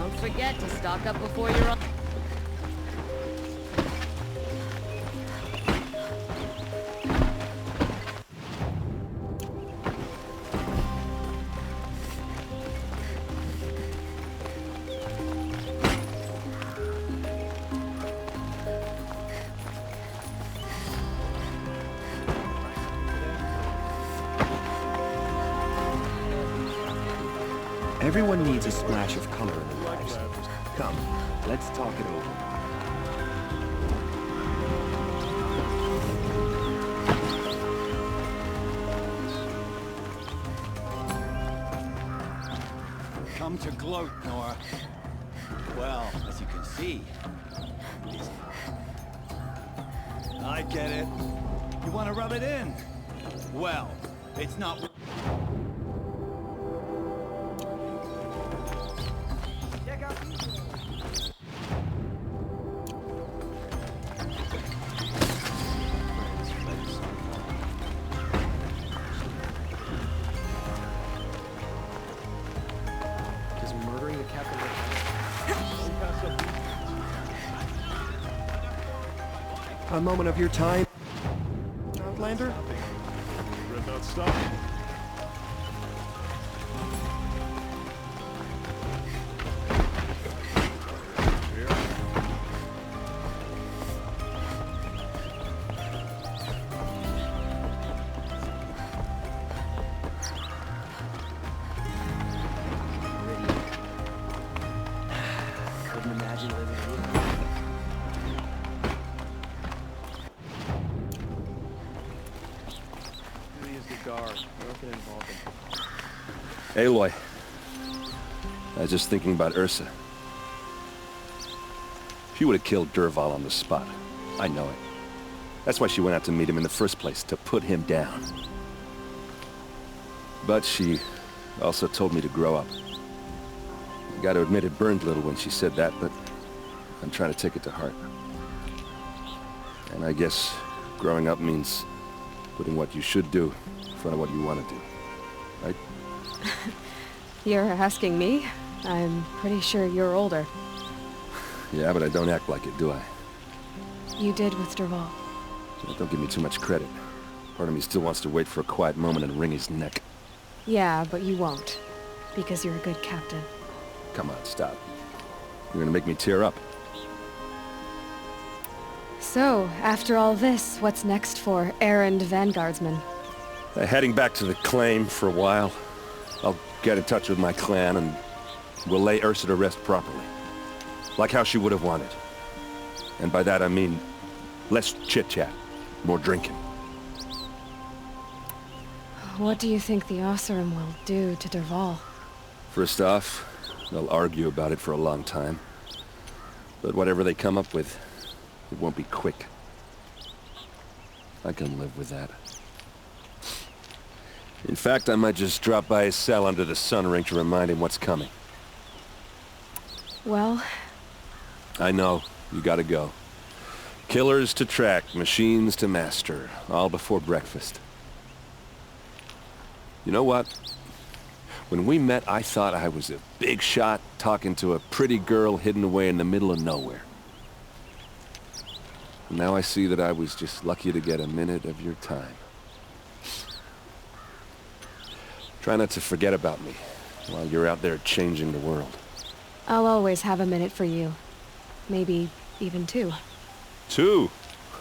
Don't forget to stock up before you're on. Everyone needs a splash of color in their lives. Come, let's talk it over. Come to gloat, Nora. Well, as you can see, I get it. You want to rub it in? Well, it's not... Does murdering the captain... A moment of your time, Outlander? Red not stopping. Couldn't imagine living here. Aloy. I was just thinking about Ursa. She would have killed Dervahl on the spot. I know it. That's why she went out to meet him in the first place, to put him down. But she also told me to grow up. I gotta admit it burned a little when she said that, but I'm trying to take it to heart. And I guess growing up means putting what you should do in front of what you want to do. Right? You're asking me? I'm pretty sure you're older. Yeah, but I don't act like it, do I? You did with Dervahl. Don't give me too much credit. Part of me still wants to wait for a quiet moment and wring his neck. Yeah, but you won't. Because you're a good captain. Come on, stop. You're gonna make me tear up. So, after all this, what's next for errand vanguardsman? Heading back to the claim for a while. I'll get in touch with my clan and we'll lay Ursa to rest properly. Like how she would have wanted. And by that I mean less chit-chat, more drinking. What do you think the Oseram will do to Dervahl? First off, they'll argue about it for a long time. But whatever they come up with, it won't be quick. I can live with that. In fact, I might just drop by his cell under the sun ring to remind him what's coming. Well... I know. You gotta go. Killers to track, machines to master, all before breakfast. You know what? When we met, I thought I was a big shot talking to a pretty girl hidden away in the middle of nowhere. And now I see that I was just lucky to get a minute of your time. Try not to forget about me while you're out there changing the world. I'll always have a minute for you. Maybe even two. Two?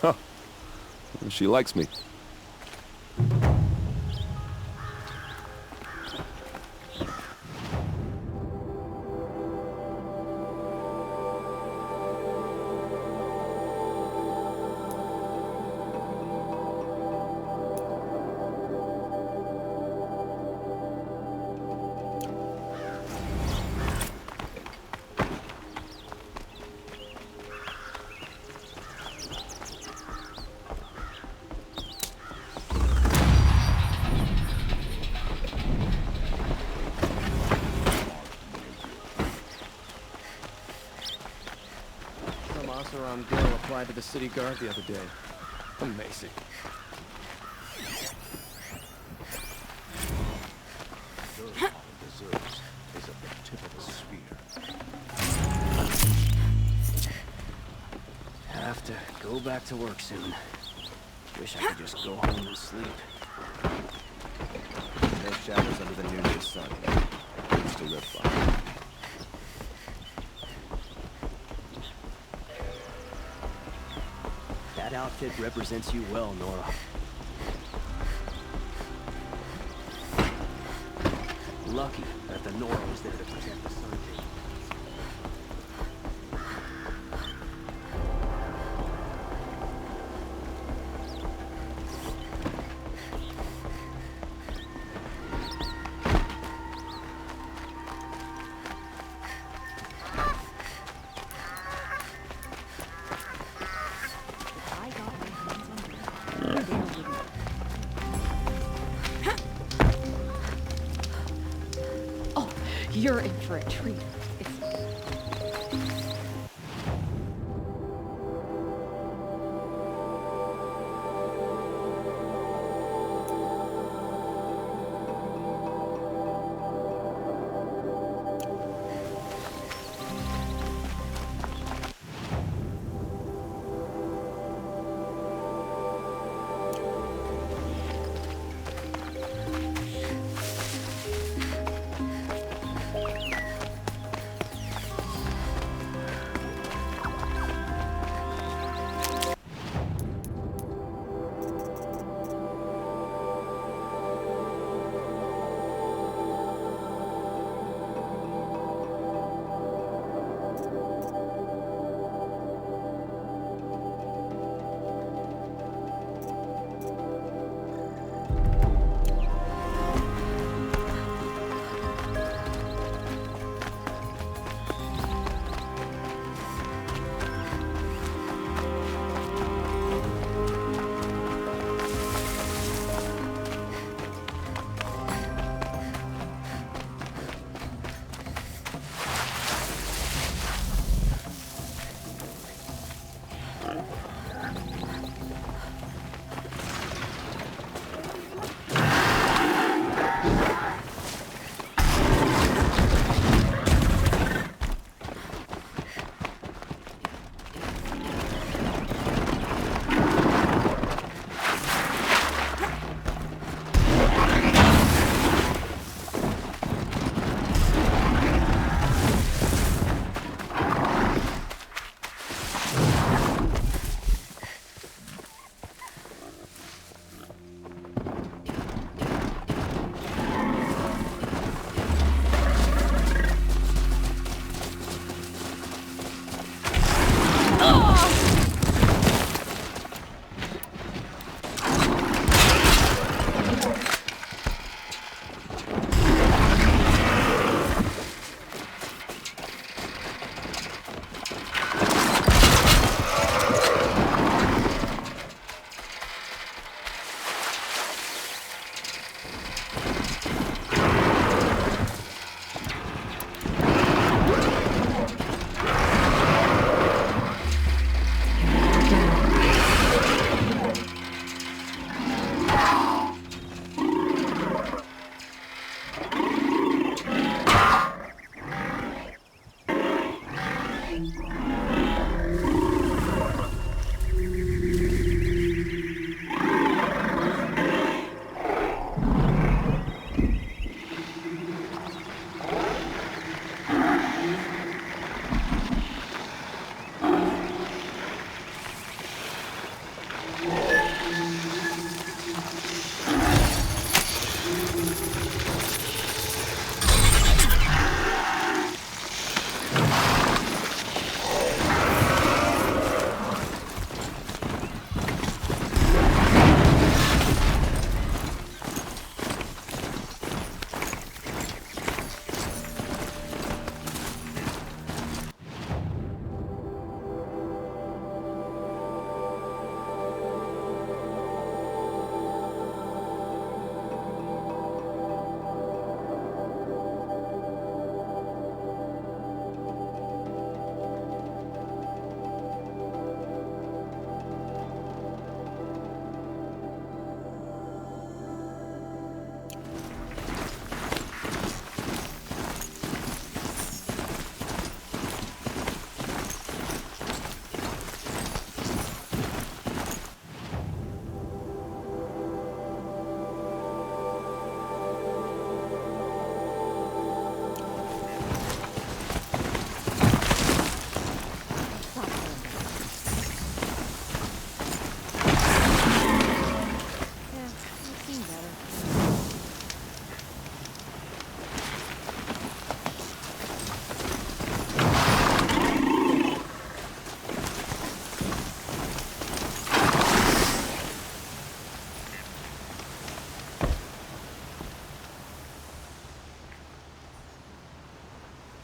Huh. She likes me. Girl applied to the city guard the other day. Amazing. Deserves is at the tip of the spear. back to work soon. Wish I could just go home and sleep. No shadows under the noonday sun. It's the red fire. That outfit represents you well, Nora. Lucky that the Nora was there to protect the sun. Oh, you're in for a treat.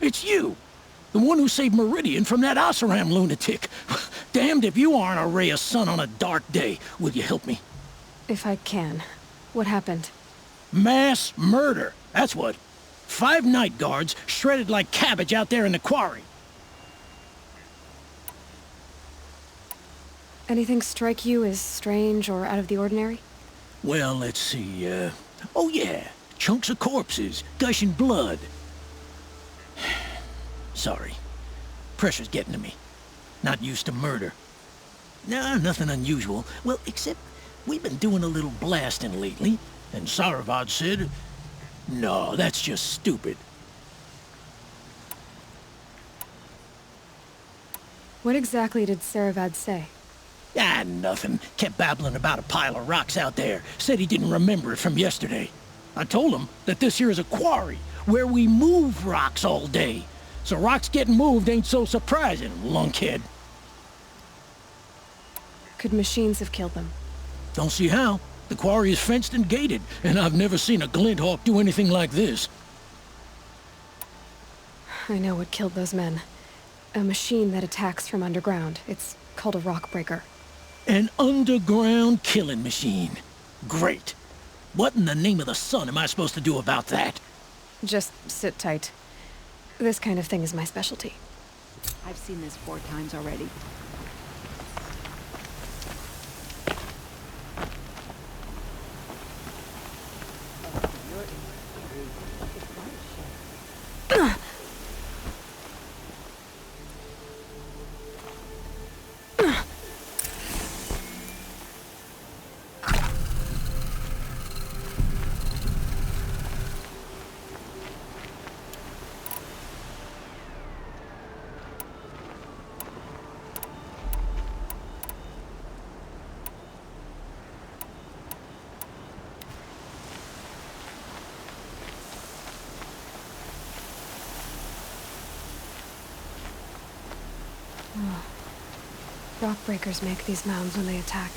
It's you! The one who saved Meridian from that Oseram lunatic. Damned if you aren't a ray of sun on a dark day. Will you help me? If I can. What happened? Mass murder. That's what. 5 night guards shredded like cabbage out there in the quarry. Anything strike you as strange or out of the ordinary? Well, let's see, oh yeah, chunks of corpses, gushing blood. Sorry. Pressure's getting to me. Not used to murder. Nah, nothing unusual. Well, except we've been doing a little blasting lately, and Saravad said, no, that's just stupid. What exactly did Saravad say? Ah, nothing. Kept babbling about a pile of rocks out there. Said he didn't remember it from yesterday. I told him that this here is a quarry, where we move rocks all day. So rocks getting moved ain't so surprising, lunkhead. Could machines have killed them? Don't see how. The quarry is fenced and gated, and I've never seen a Glinthawk do anything like this. I know what killed those men. A machine that attacks from underground. It's called a rock breaker. An underground killing machine. Great. What in the name of the sun am I supposed to do about that? Just sit tight. This kind of thing is my specialty. I've seen this 4 times already. Rock breakers make these mounds when they attack.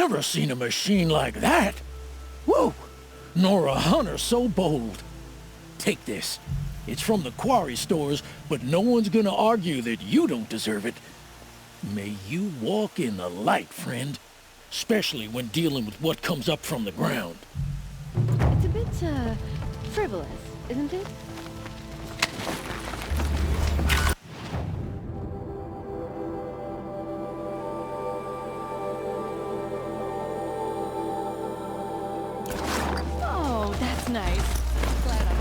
never seen a machine like that. Whoa! Nor a hunter so bold. Take this. It's from the quarry stores, but no one's gonna argue that you don't deserve it. May you walk in the light, friend. Especially when dealing with what comes up from the ground. It's a bit, frivolous, isn't it? Oh, that's nice. Glad I...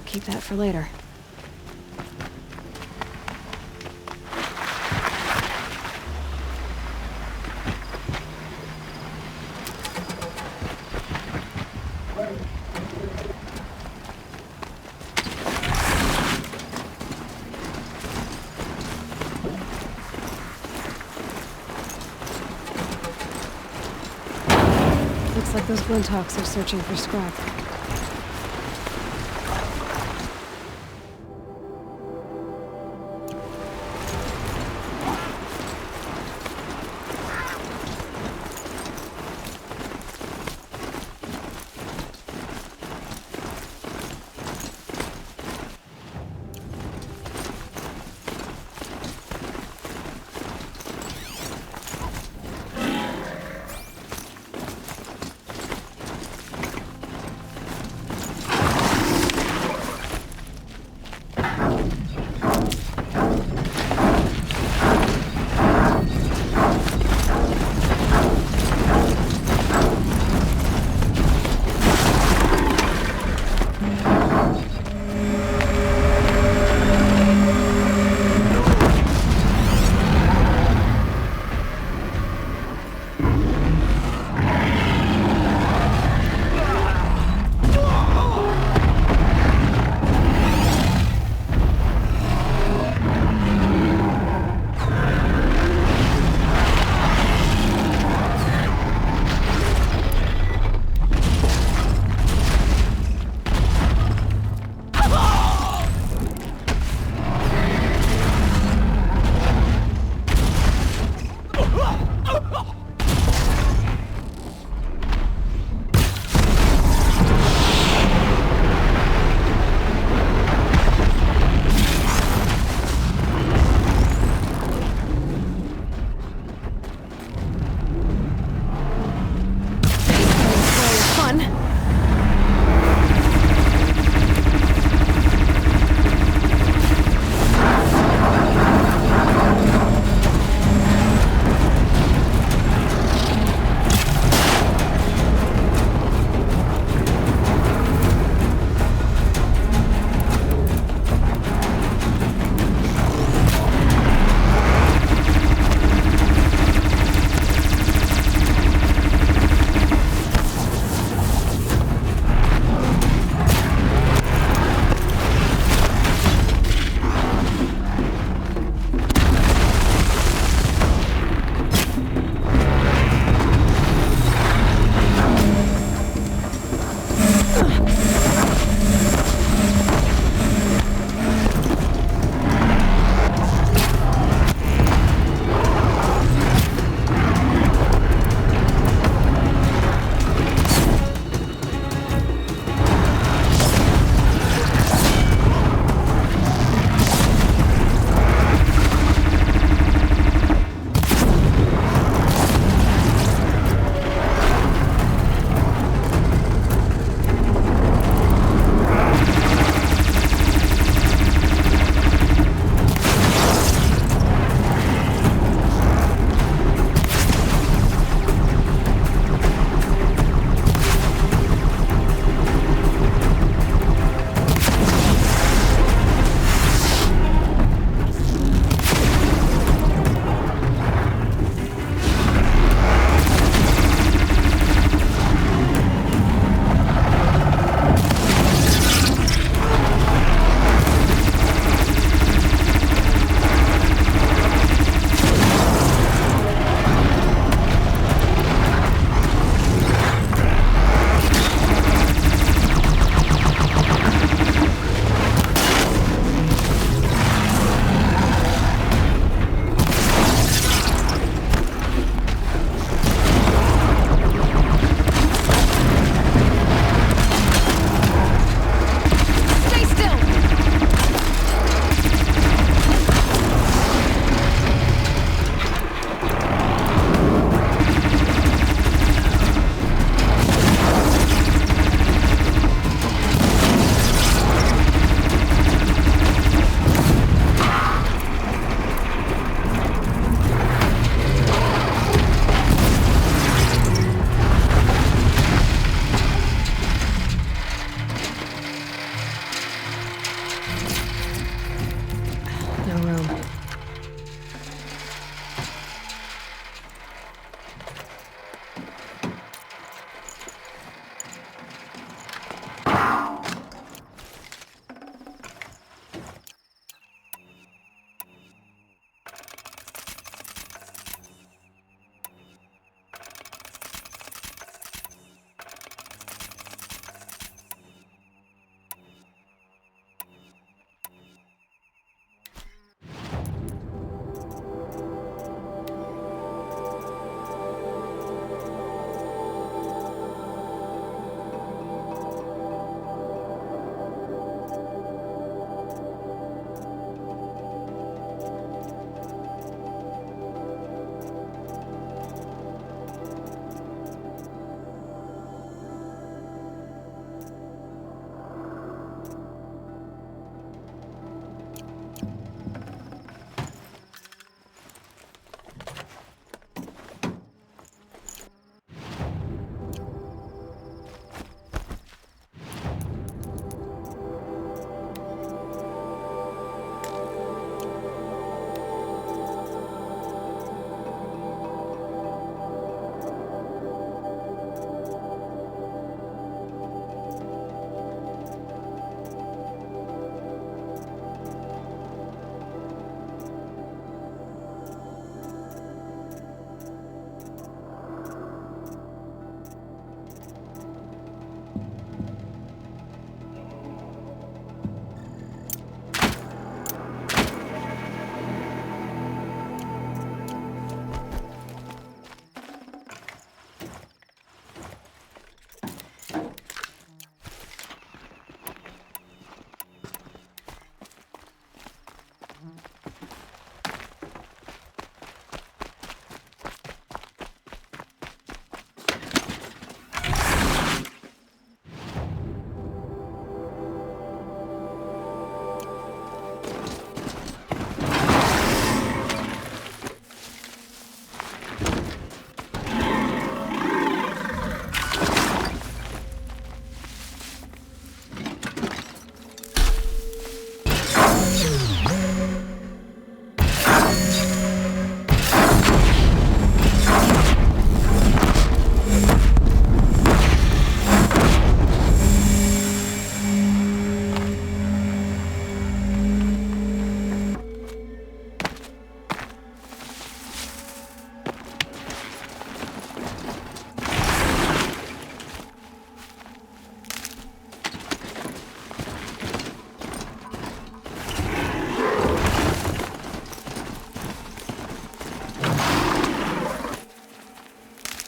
Keep that for later. Looks like those Glinthawks are searching for scrap.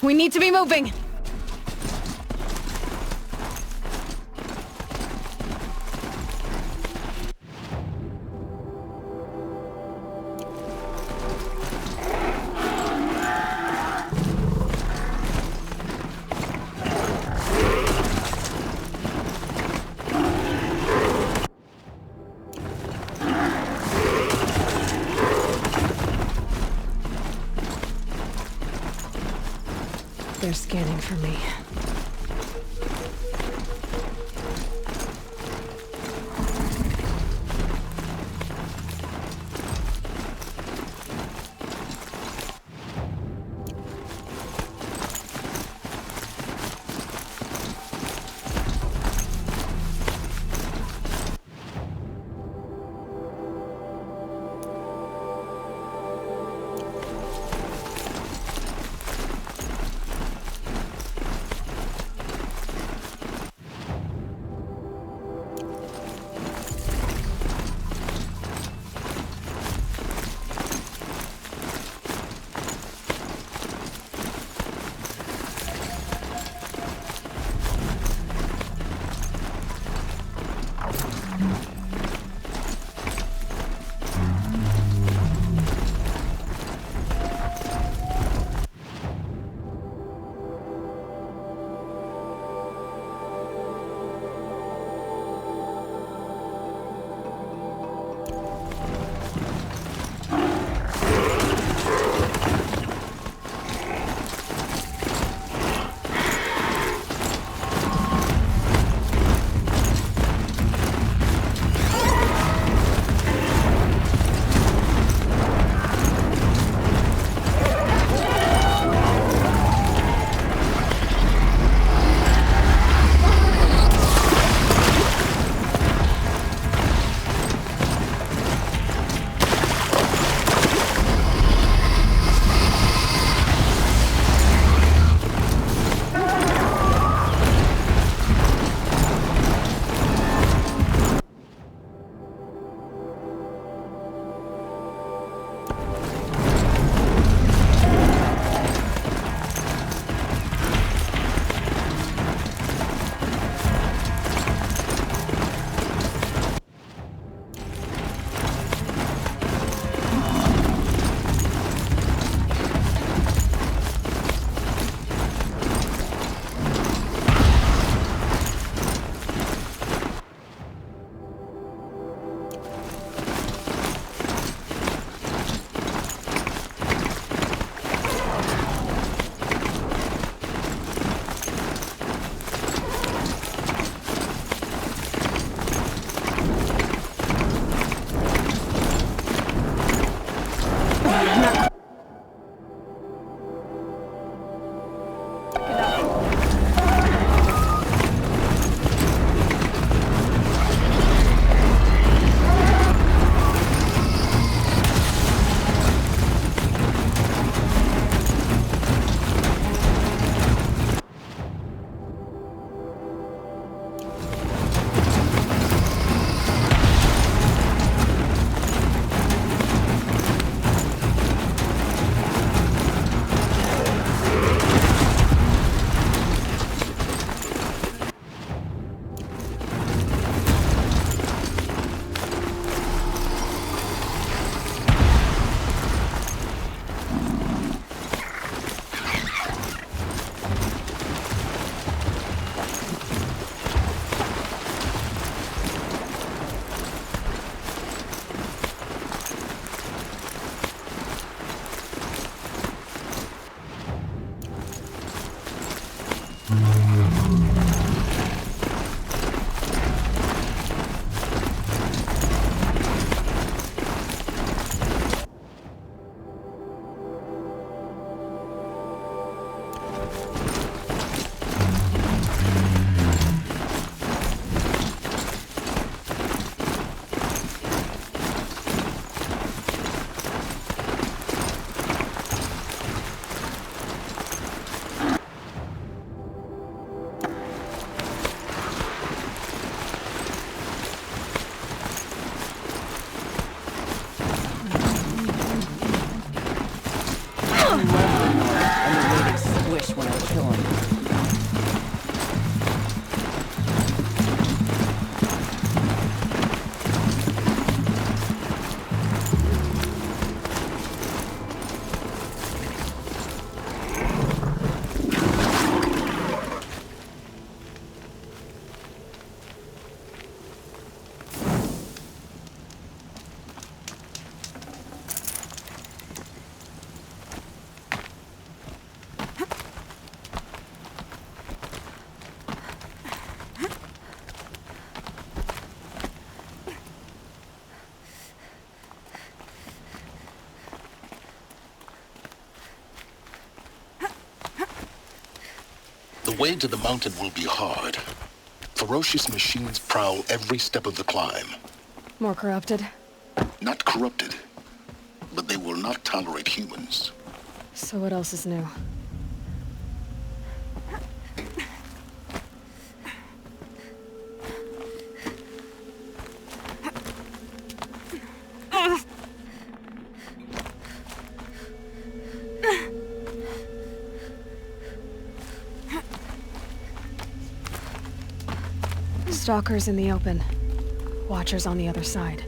We need to be moving! They're scanning for me. twist when I kill him. The way to the mountain will be hard. Ferocious machines prowl every step of the climb. More corrupted? Not corrupted, but they will not tolerate humans. So what else is new? Stalkers in the open. Watchers on the other side.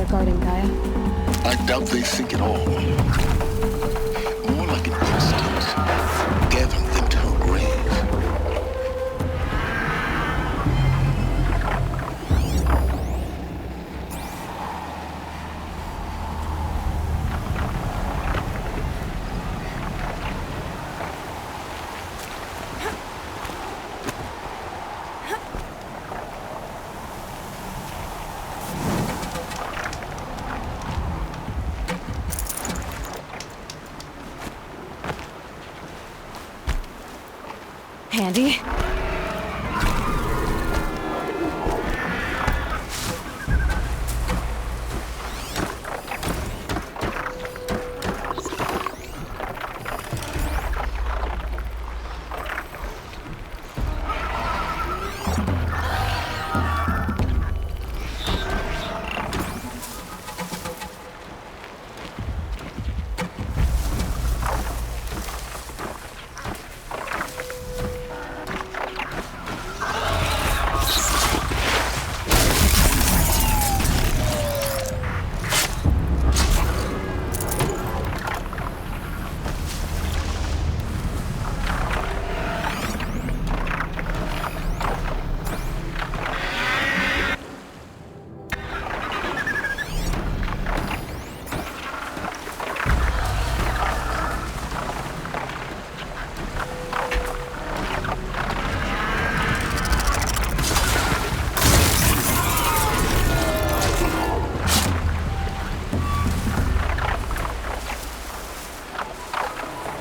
they're guarding Gaia? I doubt they think at all. More like an instinct. Gathering them to her grave. Handy.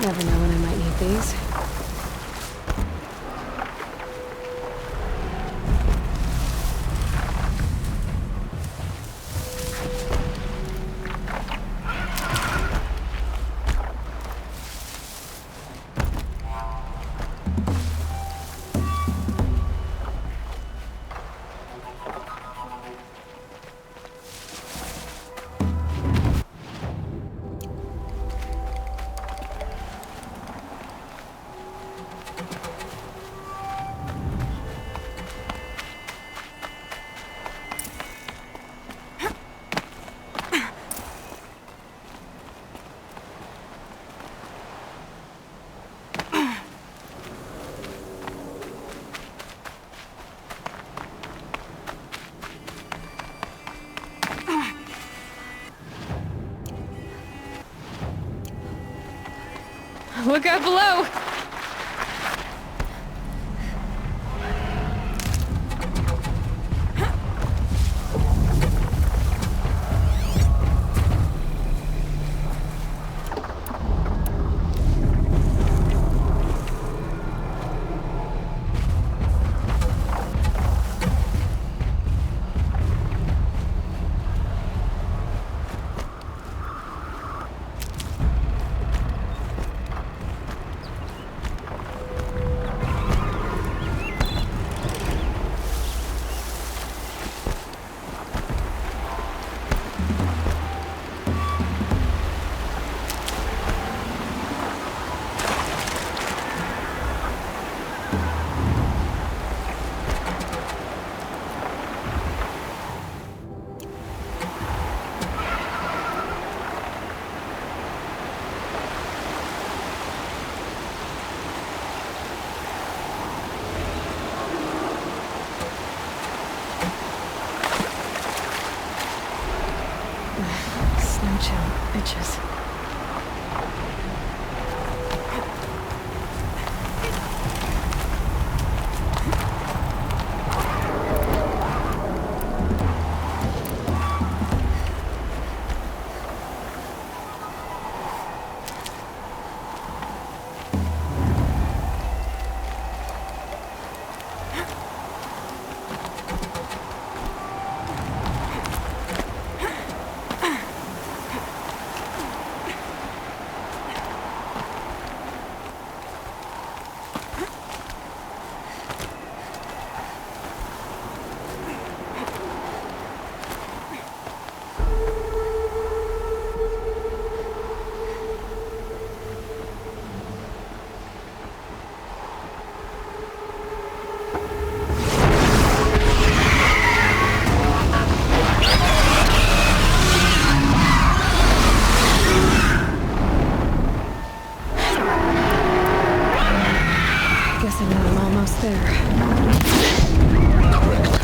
Never know when I might need these. Look out below! Snow chill, bitches. Almost there. Correct.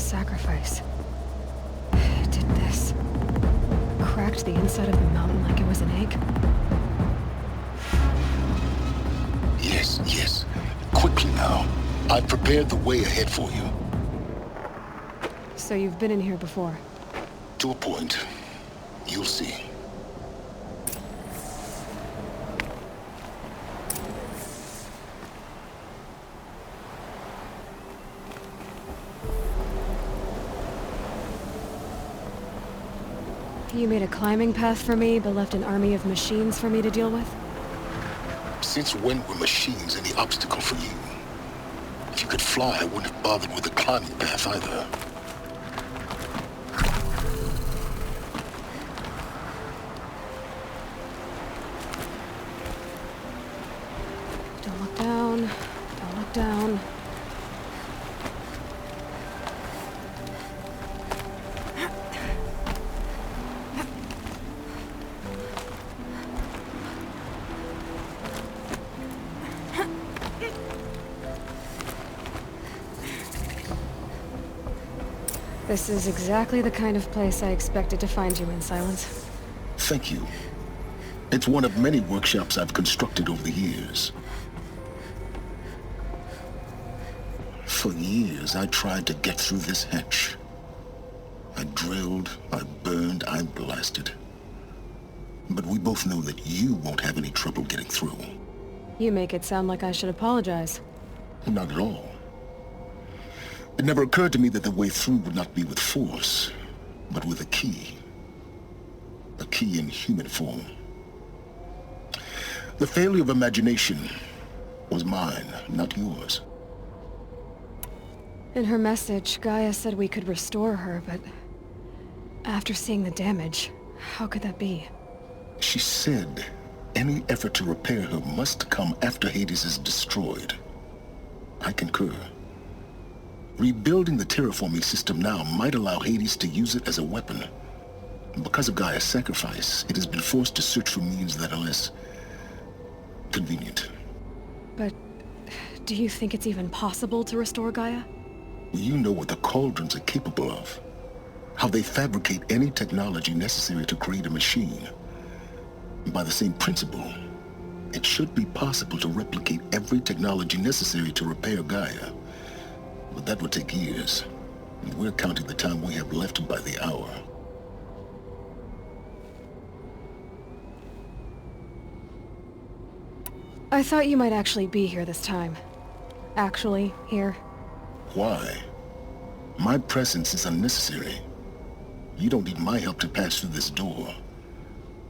sacrifice. It did this. Cracked the inside of the mountain like it was an egg. Yes, yes. Quickly now. I've prepared the way ahead for you. So you've been in here before? To a point. You'll see. You made a climbing path for me, but left an army of machines for me to deal with? Since when were machines any obstacle for you? If you could fly, I wouldn't have bothered with the climbing path either. Don't look down. Don't look down. This is exactly the kind of place I expected to find you in, Silence. Thank you. It's one of many workshops I've constructed over the years. For years, I tried to get through this hatch. I drilled, I burned, I blasted. But we both know that you won't have any trouble getting through. You make it sound like I should apologize. Not at all. It never occurred to me that the way through would not be with force, but with a key. A key in human form. The failure of imagination was mine, not yours. In her message, Gaia said we could restore her, but after seeing the damage, how could that be? She said any effort to repair her must come after Hades is destroyed. I concur. Rebuilding the terraforming system now might allow Hades to use it as a weapon. Because of Gaia's sacrifice, it has been forced to search for means that are less convenient. But do you think it's even possible to restore Gaia? You know what the Cauldrons are capable of. How they fabricate any technology necessary to create a machine. By the same principle, it should be possible to replicate every technology necessary to repair Gaia. But that would take years. And we're counting the time we have left by the hour. I thought you might actually be here this time. Actually, here. Why? My presence is unnecessary. You don't need my help to pass through this door.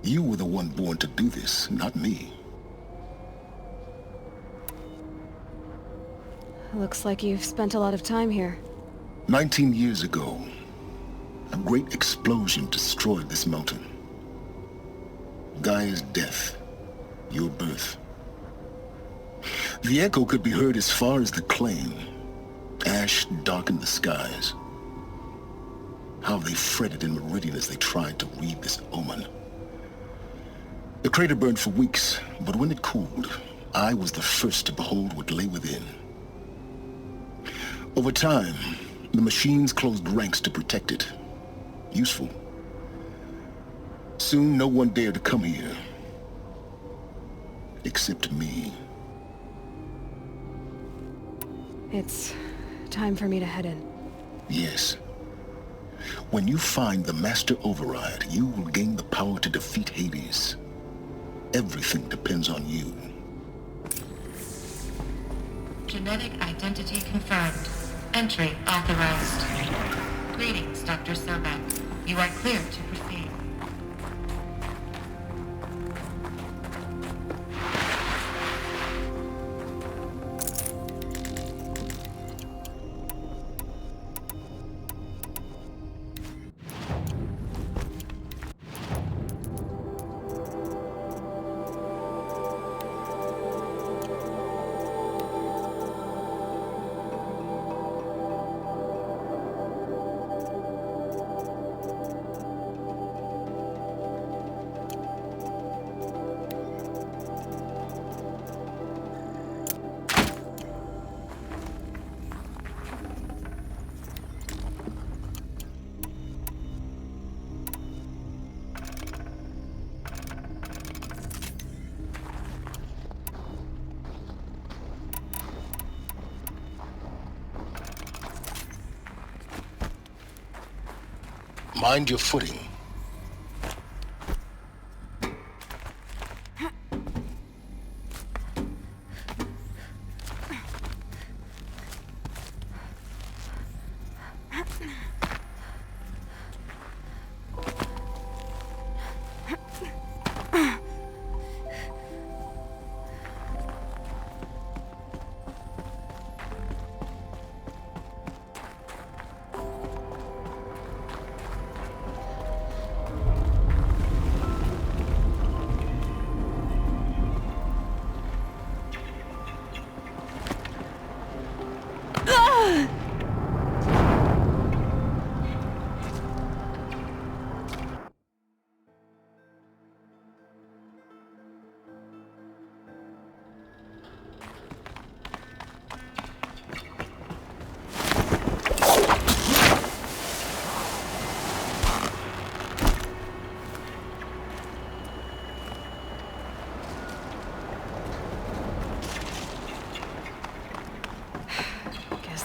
You were the one born to do this, not me. Looks like you've spent a lot of time here. 19 years ago, a great explosion destroyed this mountain. Gaia's death, your birth. The echo could be heard as far as the claim. Ash darkened the skies. How they fretted in Meridian as they tried to read this omen. The crater burned for weeks, but when it cooled, I was the first to behold what lay within. Over time, the machines closed ranks to protect it. Useful. Soon, no one dared to come here. Except me. It's time for me to head in. Yes. When you find the Master Override, you will gain the power to defeat Hades. Everything depends on you. Genetic identity confirmed. Entry authorized. Greetings, Dr. Sobek. You are clear to proceed. Mind your footing.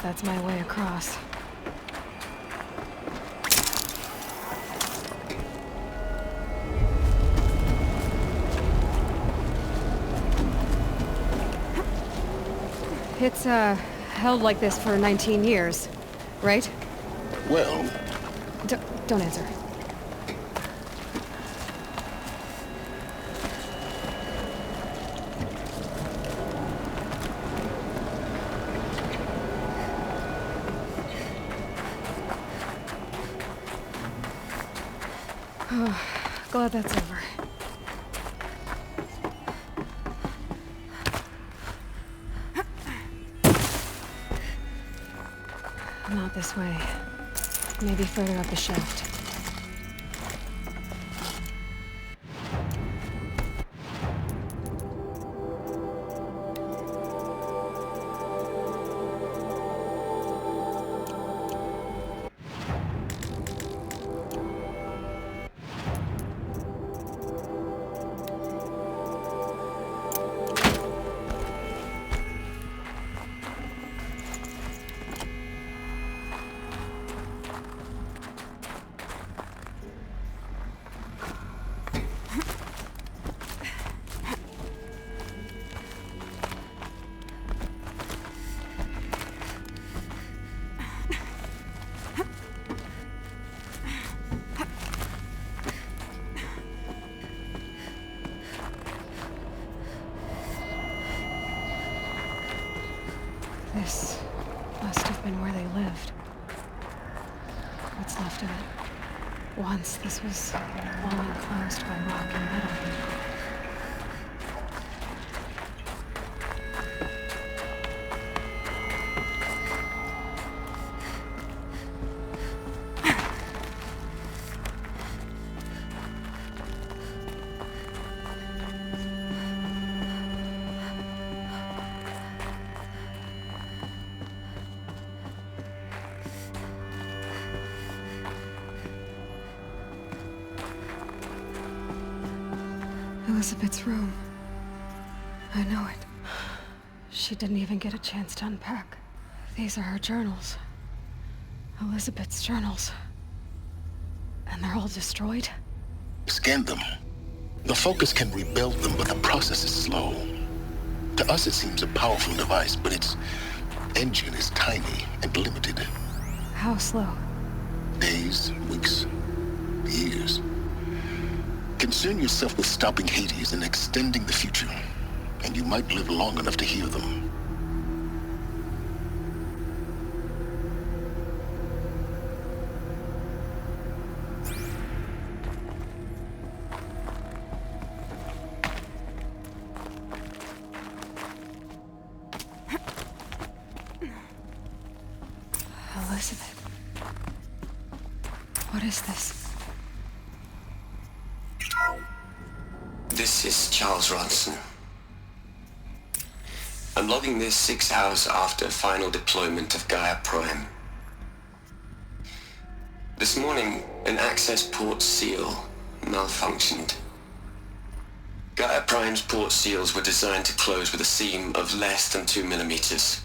That's my way across. It's, held like this for 19 years, right? Well... Don't answer. Oh, glad that's over. Not this way. Maybe further up the shaft. This must have been where they lived. What's left of it. Once this was all enclosed by rock and metal. Elizabeth's room. I know it. She didn't even get a chance to unpack. These are her journals. Elizabeth's journals. And they're all destroyed? Scan them. The Focus can rebuild them, but the process is slow. To us it seems a powerful device, but its engine is tiny and limited. How slow? Days, weeks, years. Concern yourself with stopping Hades and extending the future, and you might live long enough to hear them. Elizabeth. What is this? This is Charles Ronson. I'm logging this 6 hours after final deployment of Gaia Prime. This morning, an access port seal malfunctioned. Gaia Prime's port seals were designed to close with a seam of less than 2 millimeters.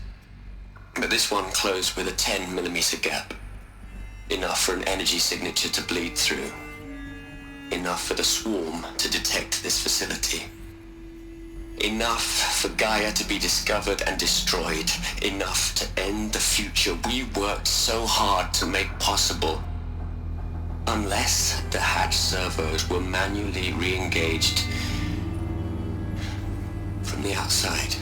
But this one closed with a 10 millimeter gap. Enough for an energy signature to bleed through. Enough for the swarm to detect this facility. Enough for Gaia to be discovered and destroyed. Enough to end the future we worked so hard to make possible. Unless the hatch servos were manually re-engaged from the outside.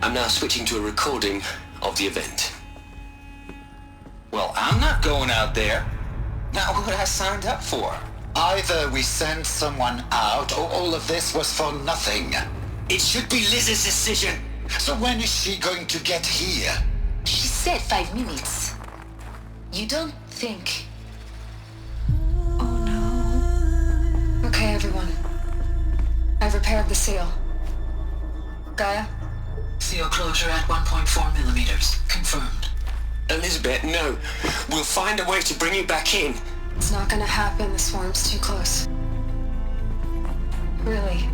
I'm now switching to a recording of the event. Well, I'm not going out there. Not what I signed up for. Either we send someone out, or all of this was for nothing. It should be Liz's decision. So when is she going to get here? She said 5 minutes. You don't think... Oh no. Okay, everyone. I've repaired the seal. Gaia? Seal closure at 1.4 millimeters. Confirmed. Elizabeth, no. We'll find a way to bring you back in. It's not gonna happen. The swarm's too close. Really.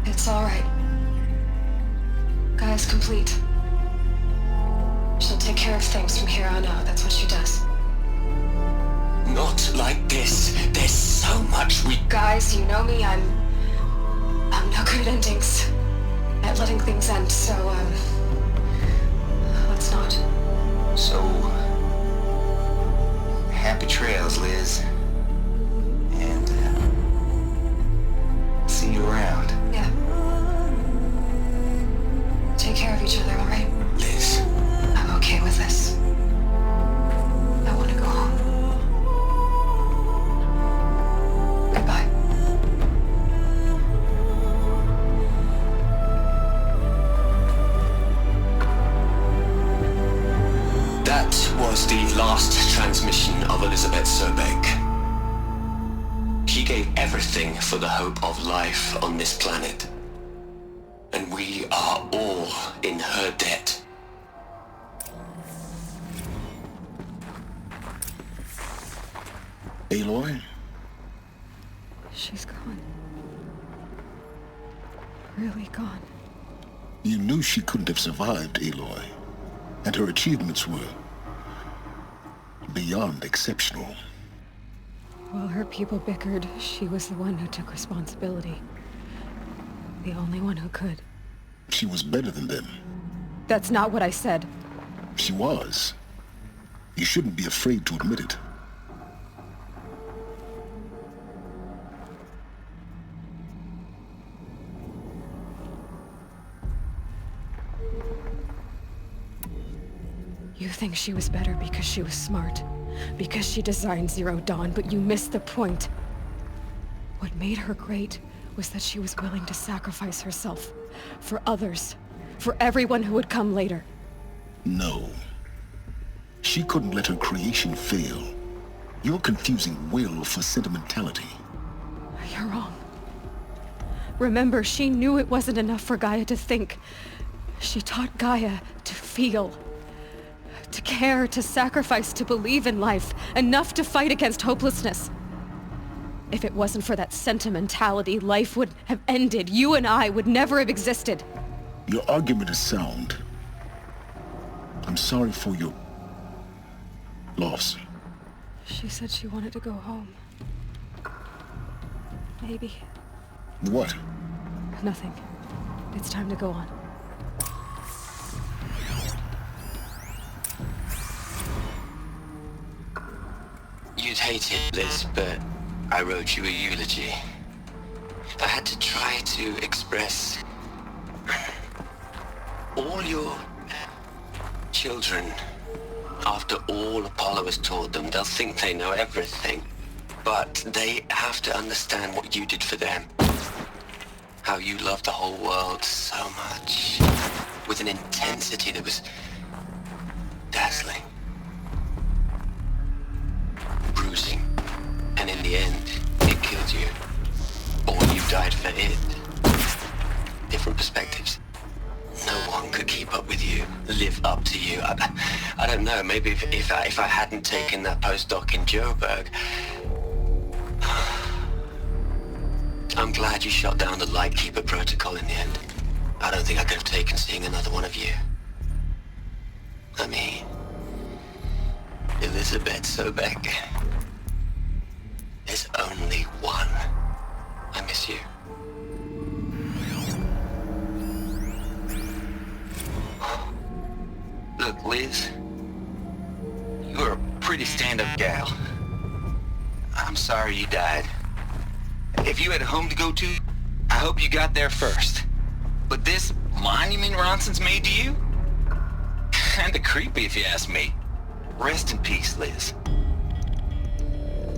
It's alright. Gaia's complete. She'll take care of things from here on out. That's what she does. Not like this. There's so much we... Guys, you know me. I'm no good at endings. At letting things end, so, let's not. So, happy trails, Liz. And, see you around. Yeah. Take care of each other, all right? Liz. I'm okay with this. I want to go home. Goodbye. That was the last transmission of Elizabeth Sobeck. She gave everything for the hope of life on this planet. And we are all in her debt. Aloy? She's gone. Really gone. You knew she couldn't have survived, Aloy. And her achievements were beyond exceptional. While her people bickered, she was the one who took responsibility. The only one who could. She was better than them. That's not what I said. She was. You shouldn't be afraid to admit it. You think she was better because she was smart, because she designed Zero Dawn, but you missed the point. What made her great was that she was willing to sacrifice herself for others, for everyone who would come later. No. She couldn't let her creation fail. You're confusing will for sentimentality. You're wrong. Remember, she knew it wasn't enough for Gaia to think. She taught Gaia to feel. To care, to sacrifice, to believe in life, enough to fight against hopelessness. If it wasn't for that sentimentality, life would have ended. You and I would never have existed. Your argument is sound. I'm sorry for your loss. She said she wanted to go home. Maybe. What? Nothing. It's time to go on. You'd hate it, Liz, but I wrote you a eulogy. I had to try to express all your children. After all Apollo has taught them, they'll think they know everything. But they have to understand what you did for them. How you loved the whole world so much. With an intensity that was dazzling. Bruising. And in the end, it killed you. Or you died for it. Different perspectives. No one could keep up with you, live up to you. I don't know, maybe if I hadn't taken that postdoc in Joburg. I'm glad you shot down the Lightkeeper protocol in the end. I don't think I could have taken seeing another one of you. I mean, Elizabeth Sobek. There's only one. I miss you. Look, Liz. You're a pretty stand-up gal. I'm sorry you died. If you had a home to go to, I hope you got there first. But this monument Ronson's made to you? Kinda creepy if you ask me. Rest in peace, Liz.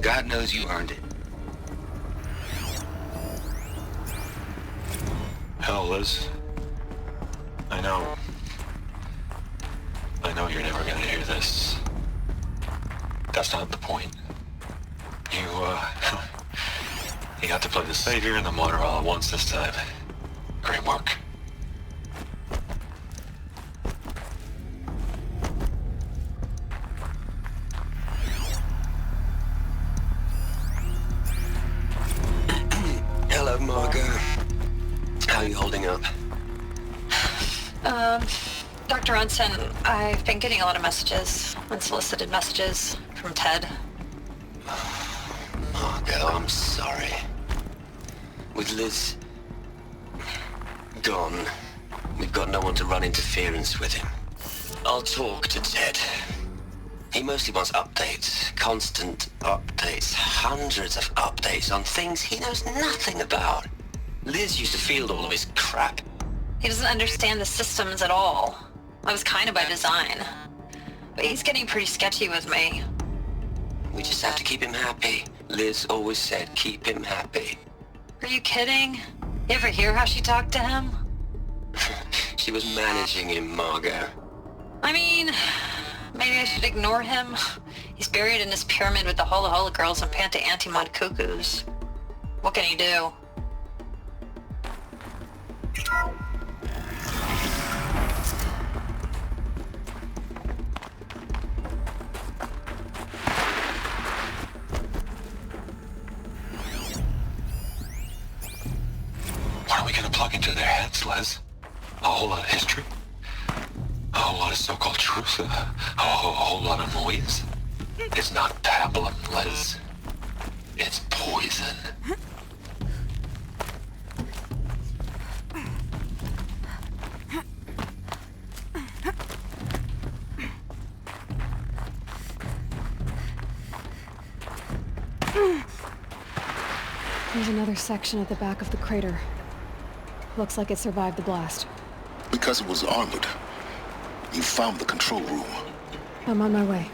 God knows you earned it. Hell, Liz. I know you're never gonna hear this. That's not the point. You got to play the savior and the martyr all at once this time. Great work. Hello, Margot. How are you holding up? Dr. Ronson, I've been getting a lot of messages, unsolicited messages from Ted. Margot, I'm sorry. With Liz gone, we've got no one to run interference with him. I'll talk to Ted. He mostly wants updates, constant updates, hundreds of updates on things he knows nothing about. Liz used to field all of his crap. He doesn't understand the systems at all. That was kind of by design. But he's getting pretty sketchy with me. We just have to keep him happy. Liz always said keep him happy. Are you kidding? You ever hear how she talked to him? She was managing him, Margot. I mean, maybe I should ignore him. He's buried in this pyramid with the Hola Hola girls and Panta Antimod cuckoos. What can he do? What are we gonna plug into their heads, Les? A whole lot of history? A whole lot of so-called truth? A whole lot of noise? It's not pablum, Les. It's poison. There's another section at the back of the crater. Looks like it survived the blast. Because it was armored. You found the control room. I'm on my way.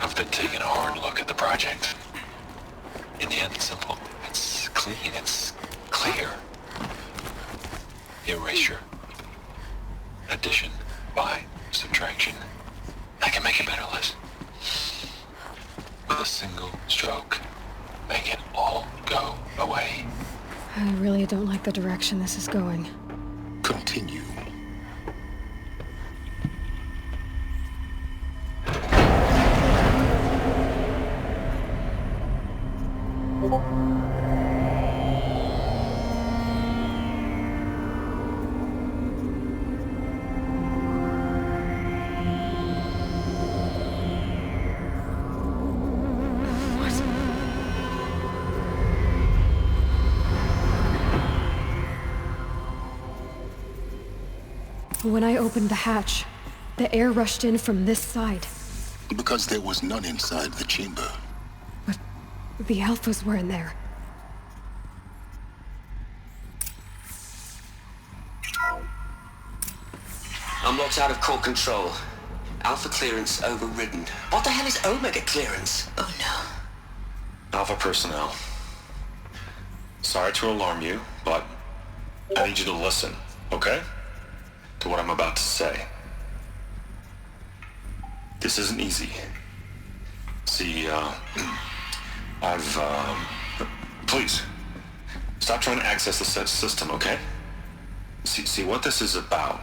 I've been taking a hard look at the project. In the end, it's simple. It's clean. It's clear. Erasure. Addition. By subtraction. I can make it better, Liz. With a single stroke. Make it all go away. I really don't like the direction this is going. Continue. When I opened the hatch, the air rushed in from this side. Because there was none inside the chamber. But the Alphas were in there. I'm locked out of core control. Alpha clearance overridden. What the hell is Omega clearance? Oh no. Alpha personnel. Sorry to alarm you, but I need you to listen, okay? To what I'm about to say. This isn't easy. See, Please, stop trying to access the system, okay? See, what this is about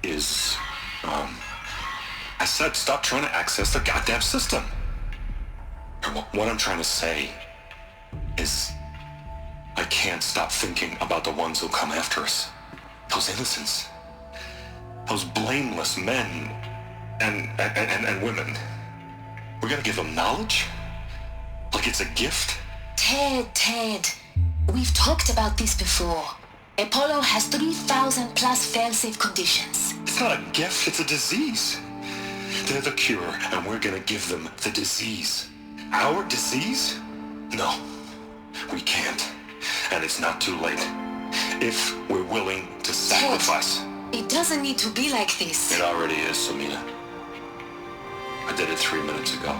is, I said stop trying to access the goddamn system. What I'm trying to say is, I can't stop thinking about the ones who come after us. Those innocents. Those blameless men and women. We're gonna give them knowledge? Like it's a gift? Ted. We've talked about this before. Apollo has 3,000 plus fail-safe conditions. It's not a gift, it's a disease. They're the cure, and we're gonna give them the disease. Our disease? No, we can't. And it's not too late. If we're willing to sacrifice. Ted, it doesn't need to be like this. It already is, Samina. I did it 3 minutes ago.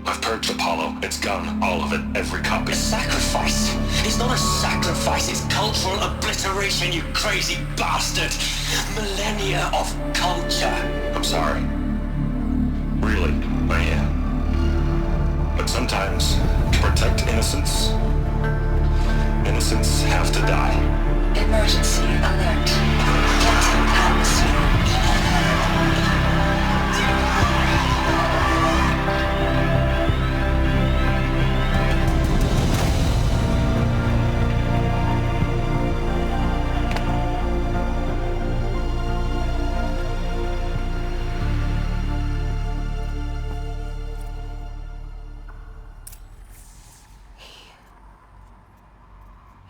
I've purged Apollo. It's gone. All of it. Every copy. A sacrifice? It's not a sacrifice. It's cultural obliteration, you crazy bastard. Millennia of culture. I'm sorry. Really, I am. But sometimes, to protect innocence, innocents have to die. Emergency alert. Captain atmosphere.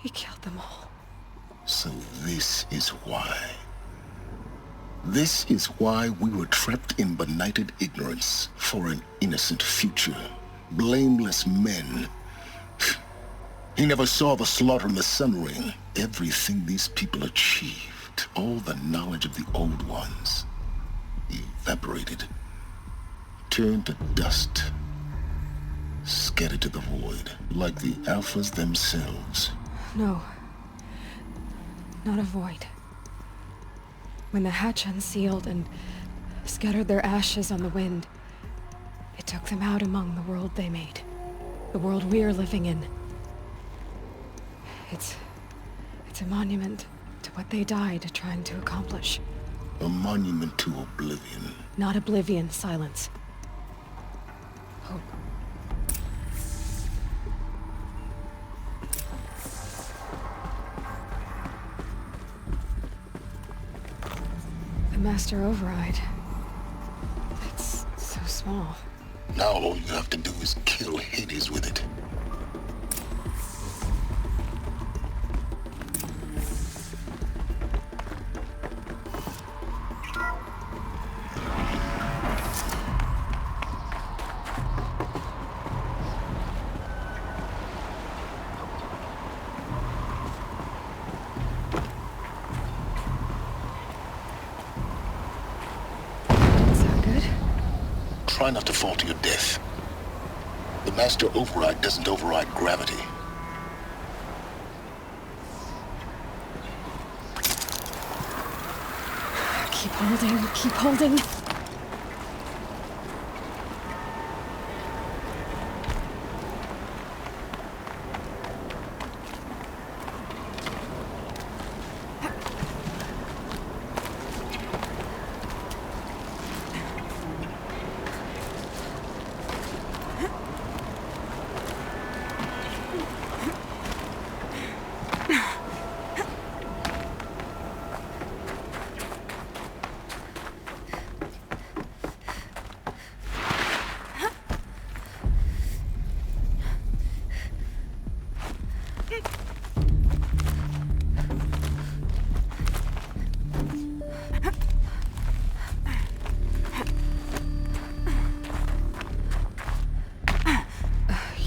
He killed them all. So this is why. This is why we were trapped in benighted ignorance for an innocent future. Blameless men. He never saw the slaughter in the Sun Ring. Everything these people achieved, all the knowledge of the old ones, evaporated, turned to dust, scattered to the void, like the Alphas themselves. No. Not a void. When the hatch unsealed and scattered their ashes on the wind, it took them out among the world they made. The world we're living in. It's a monument to what they died trying to accomplish. A monument to oblivion. Not oblivion, silence. Hope. The master override. It's so small. Now all you have to do is kill Hades with it. Try not to fall to your death. The master override doesn't override gravity. Keep holding, keep holding.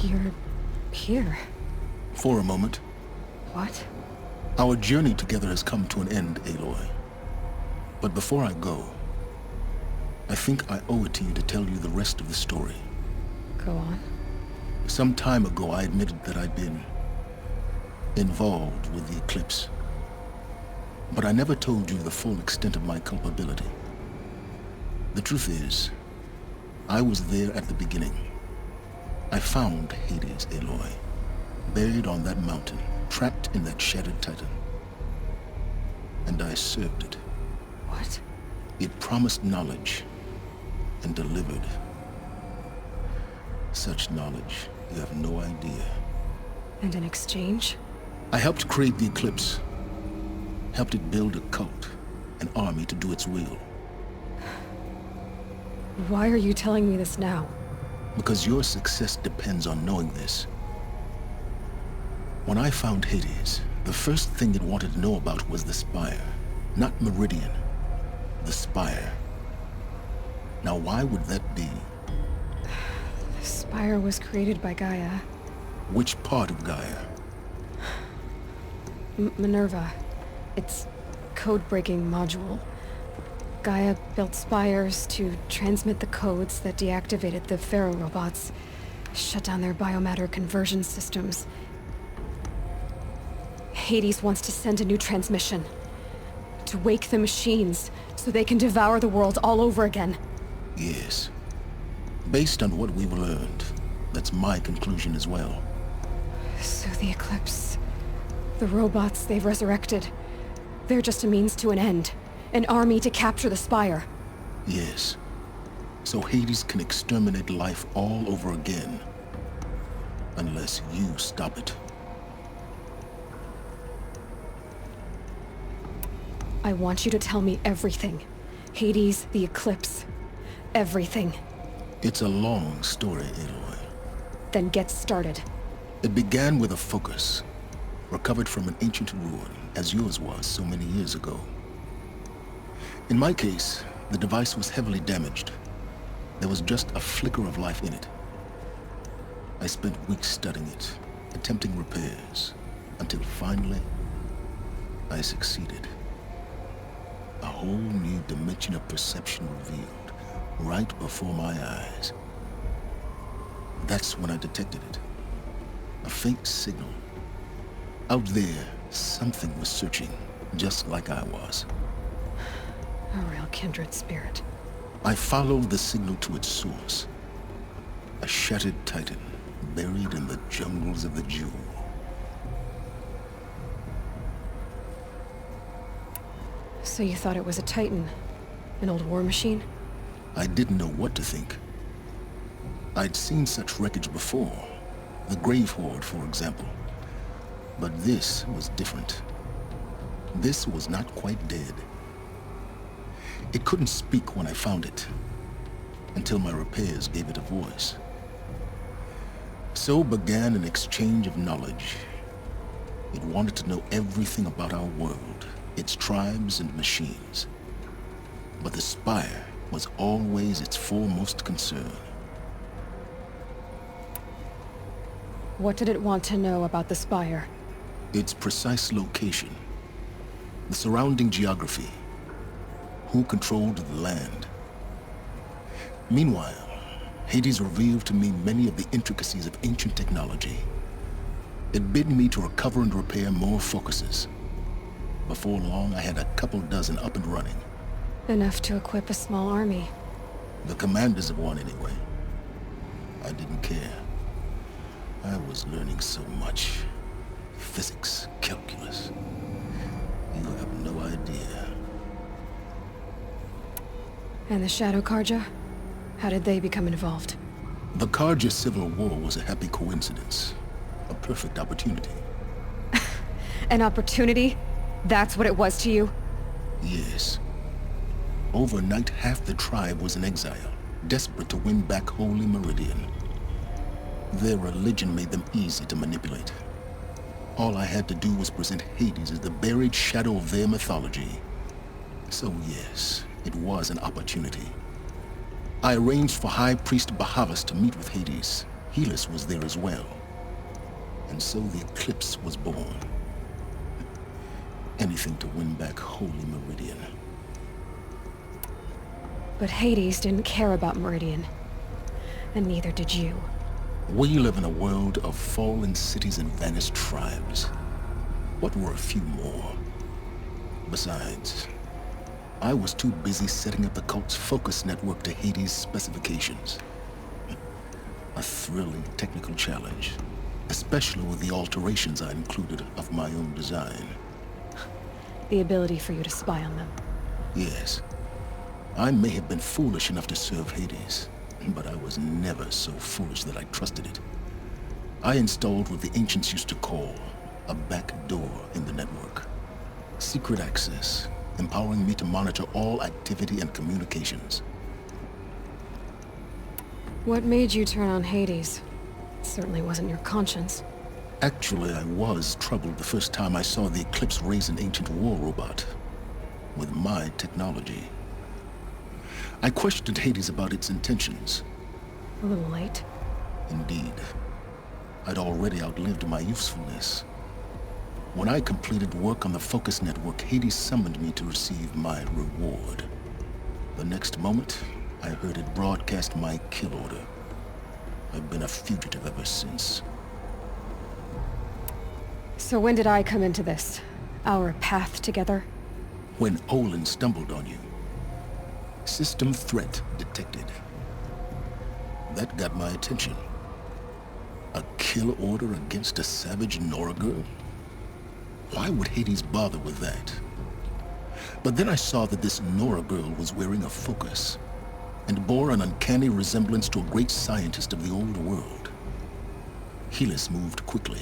You're here. For a moment. What? Our journey together has come to an end, Aloy. But before I go, I think I owe it to you to tell you the rest of the story. Go on. Some time ago, I admitted that I'd been involved with the eclipse. But I never told you the full extent of my culpability. The truth is, I was there at the beginning. I found Hades, Aloy, buried on that mountain, trapped in that shattered titan. And I served it. What? It promised knowledge and delivered. Such knowledge, you have no idea. And in exchange? I helped create the Eclipse. Helped it build a cult, an army to do its will. Why are you telling me this now? Because your success depends on knowing this. When I found Hades, the first thing it wanted to know about was the Spire. Not Meridian. The Spire. Now why would that be? The Spire was created by Gaia. Which part of Gaia? Minerva. Its code-breaking module. Gaia built spires to transmit the codes that deactivated the Pharaoh robots, shut down their biomatter conversion systems. Hades wants to send a new transmission. To wake the machines, so they can devour the world all over again. Yes. Based on what we've learned, that's my conclusion as well. So the Eclipse... the robots they've resurrected... they're just a means to an end. An army to capture the Spire. Yes. So Hades can exterminate life all over again. Unless you stop it. I want you to tell me everything. Hades, the Eclipse. Everything. It's a long story, Aloy. Then get started. It began with a focus, recovered from an ancient ruin, as yours was so many years ago. In my case, the device was heavily damaged. There was just a flicker of life in it. I spent weeks studying it, attempting repairs, until finally, I succeeded. A whole new dimension of perception revealed, right before my eyes. That's when I detected it. A faint signal. Out there, something was searching, just like I was. A real kindred spirit. I followed the signal to its source. A shattered titan, buried in the jungles of the Jewel. So you thought it was a titan? An old war machine? I didn't know what to think. I'd seen such wreckage before. The Grave Horde, for example. But this was different. This was not quite dead. It couldn't speak when I found it, until my repairs gave it a voice. So began an exchange of knowledge. It wanted to know everything about our world, its tribes and machines. But the Spire was always its foremost concern. What did it want to know about the Spire? Its precise location, the surrounding geography, who controlled the land. Meanwhile, Hades revealed to me many of the intricacies of ancient technology. It bid me to recover and repair more focuses. Before long, I had a couple dozen up and running. Enough to equip a small army. The commanders of one, anyway. I didn't care. I was learning so much. Physics, calculus. You have no idea. And the Shadow Karja? How did they become involved? The Karja Civil War was a happy coincidence. A perfect opportunity. An opportunity? That's what it was to you? Yes. Overnight, half the tribe was in exile, desperate to win back Holy Meridian. Their religion made them easy to manipulate. All I had to do was present Hades as the buried shadow of their mythology. So yes, it was an opportunity. I arranged for High Priest Bahavas to meet with Hades. Helis was there as well. And so the Eclipse was born. Anything to win back Holy Meridian. But Hades didn't care about Meridian. And neither did you. We live in a world of fallen cities and vanished tribes. What were a few more? Besides, I was too busy setting up the cult's focus network to Hades' specifications. A thrilling technical challenge, especially with the alterations I included of my own design. The ability for you to spy on them. Yes. I may have been foolish enough to serve Hades, but I was never so foolish that I trusted it. I installed what the ancients used to call a back door in the network. Secret access, empowering me to monitor all activity and communications. What made you turn on Hades? It certainly wasn't your conscience. Actually, I was troubled the first time I saw the Eclipse raise an ancient war robot with my technology. I questioned Hades about its intentions. A little late. Indeed. I'd already outlived my usefulness. When I completed work on the Focus Network, Hades summoned me to receive my reward. The next moment, I heard it broadcast my kill order. I've been a fugitive ever since. So when did I come into this? Our path together? When Olin stumbled on you. System threat detected. That got my attention. A kill order against a savage Nora girl? Why would Hades bother with that? But then I saw that this Nora girl was wearing a focus and bore an uncanny resemblance to a great scientist of the old world. Helis moved quickly.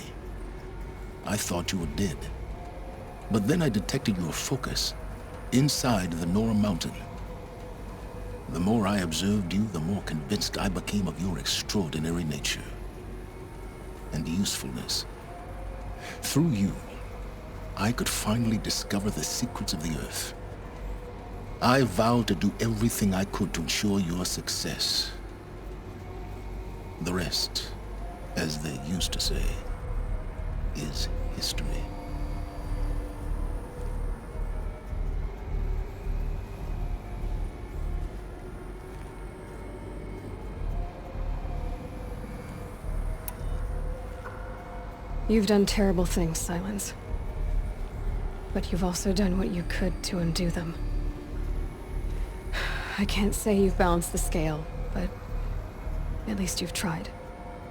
I thought you were dead. But then I detected your focus inside the Nora mountain. The more I observed you, the more convinced I became of your extraordinary nature and usefulness. Through you, I could finally discover the secrets of the Earth. I vowed to do everything I could to ensure your success. The rest, as they used to say, is history. You've done terrible things, Silence. But you've also done what you could to undo them. I can't say you've balanced the scale, but at least you've tried.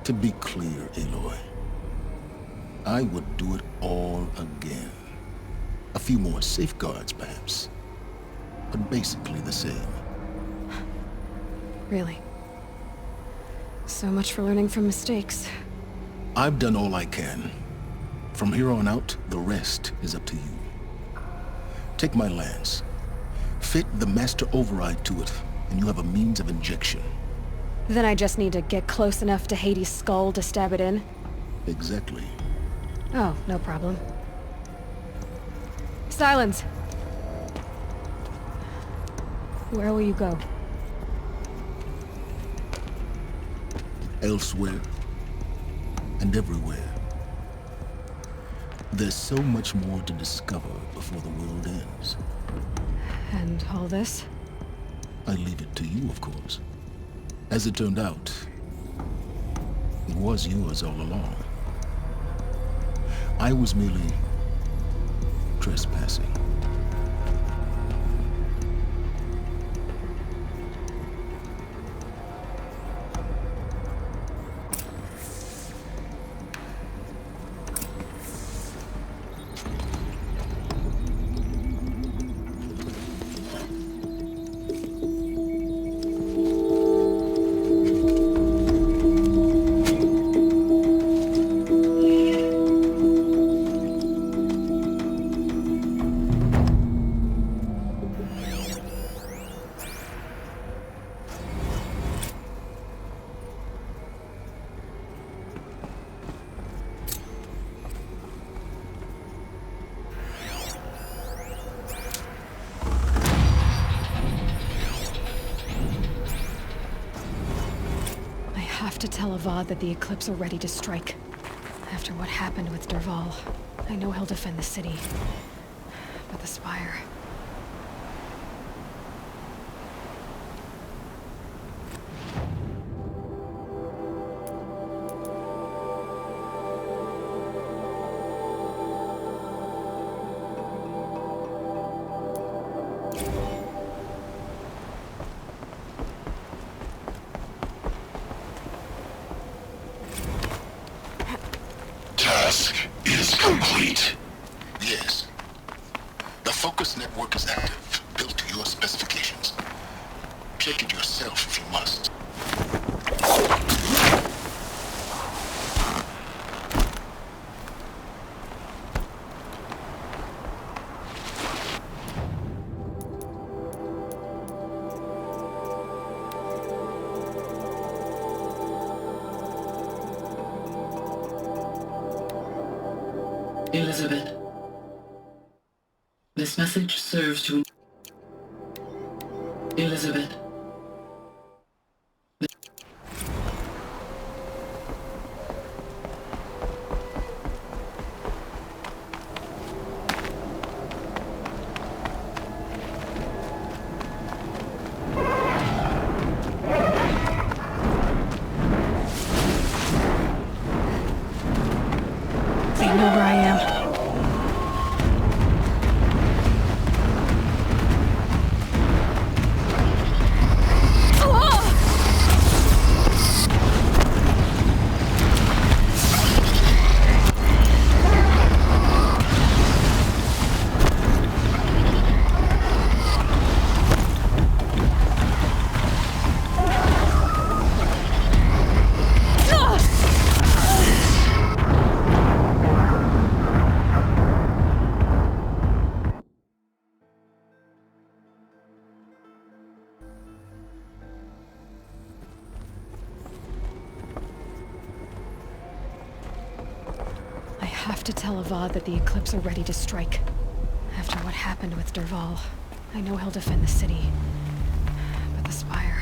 To be clear, Aloy, I would do it all again. A few more safeguards, perhaps, but basically the same. Really? So much for learning from mistakes. I've done all I can. From here on out, the rest is up to you. Take my lance. Fit the master override to it, and you have a means of injection. Then I just need to get close enough to Hades' skull to stab it in? Exactly. Oh, no problem. Silence! Where will you go? Elsewhere. And everywhere. There's so much more to discover before the world ends. And all this? I leave it to you, of course. As it turned out, it was yours all along. I was merely trespassing. To tell Avad that the Eclipse are ready to strike. After what happened with Derval, I know he'll defend the city. But the Spire... The focus network is active, built to your specifications. Check it yourself if you must. Elizabeth. This message serves to... Elizabeth. They know where I am. I have to tell Avad that the Eclipse are ready to strike. After what happened with Derval, I know he'll defend the city. But the Spire...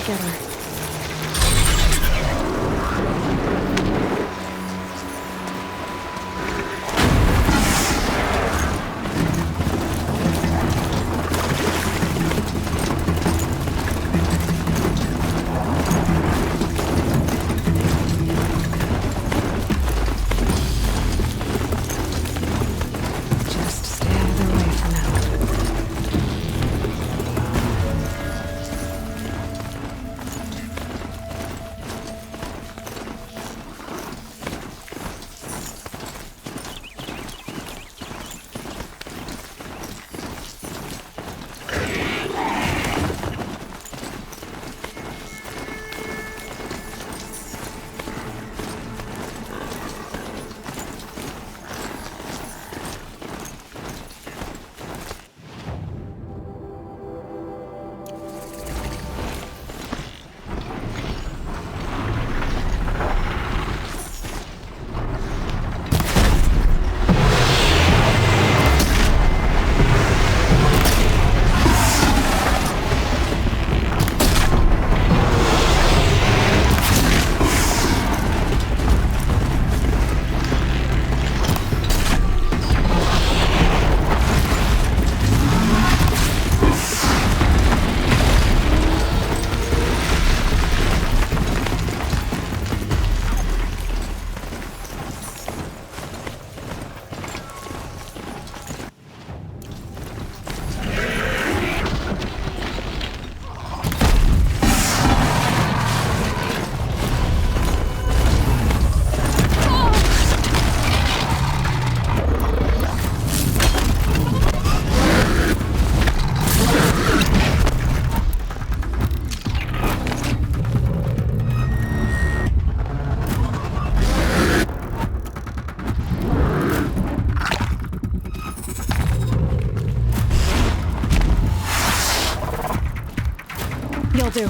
get her. Just stay out of their way for now. You'll do.